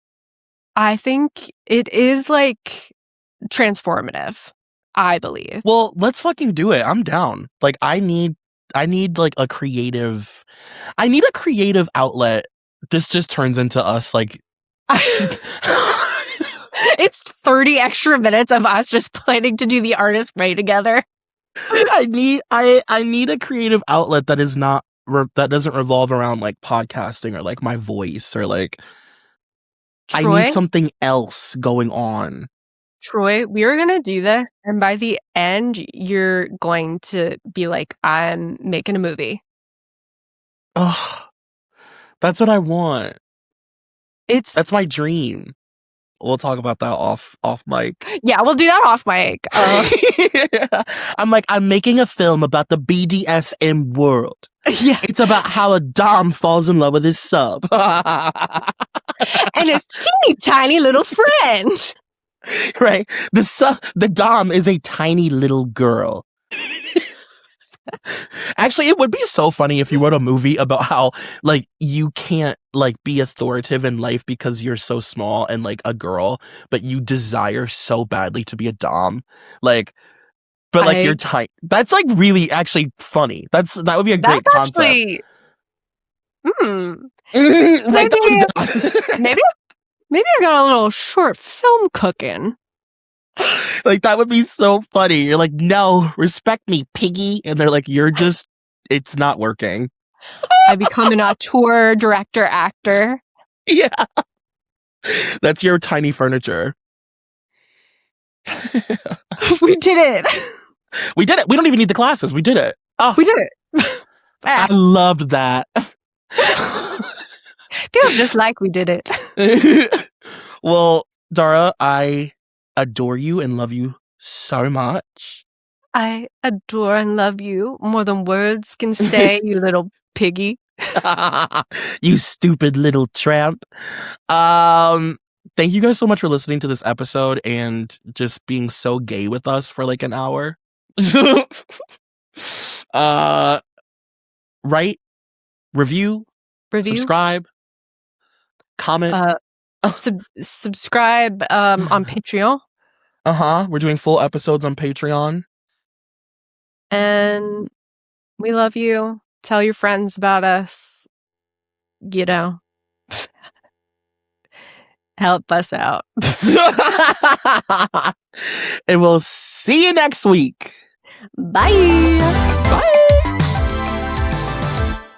I think it is like transformative, I believe. Well, let's fucking do it. I'm down. Like, I need like I need a creative outlet. This just turns into us like It's 30 extra minutes of us just planning to do the artist way together. I need a creative outlet that is not that doesn't revolve around like podcasting or like my voice or like I need Troy, something else going on. we are gonna do this, and by the end, you're going to be like, I'm making a movie. Ugh, that's what I want. It's That's my dream. We'll talk about that off mic. Yeah, we'll do that off mic. I'm making a film about the BDSM world. Yeah, It's about how a dom falls in love with his sub. and his teeny tiny little friend. Right? The dom is a tiny little girl. Actually, it would be so funny if you wrote a movie about how like you can't like be authoritative in life because you're so small and like a girl, but you desire so badly to be a dom. Like, but like you're tight. That's like really actually funny. That would be a That's great concept. actually, Right, maybe I got a little short film cooking. like that would be so funny. You're like, no, respect me, piggy, and they're like, it's not working. I become an auteur, director, actor. Yeah, that's your tiny furniture. We did it. We did it. We don't even need the classes. We did it. Oh, We did it. I loved that. Feels just like we did it. Well, Dara, I adore you and love you so much. I adore and love you more than words can say, you little piggy. You stupid little tramp. Thank you guys so much for listening to this episode and just being so gay with us for like an hour. Write, review, subscribe, comment. Subscribe on Patreon. We're doing full episodes on Patreon. And we love you. Tell your friends about us. Help us out. And we'll see you next week. Bye. Bye.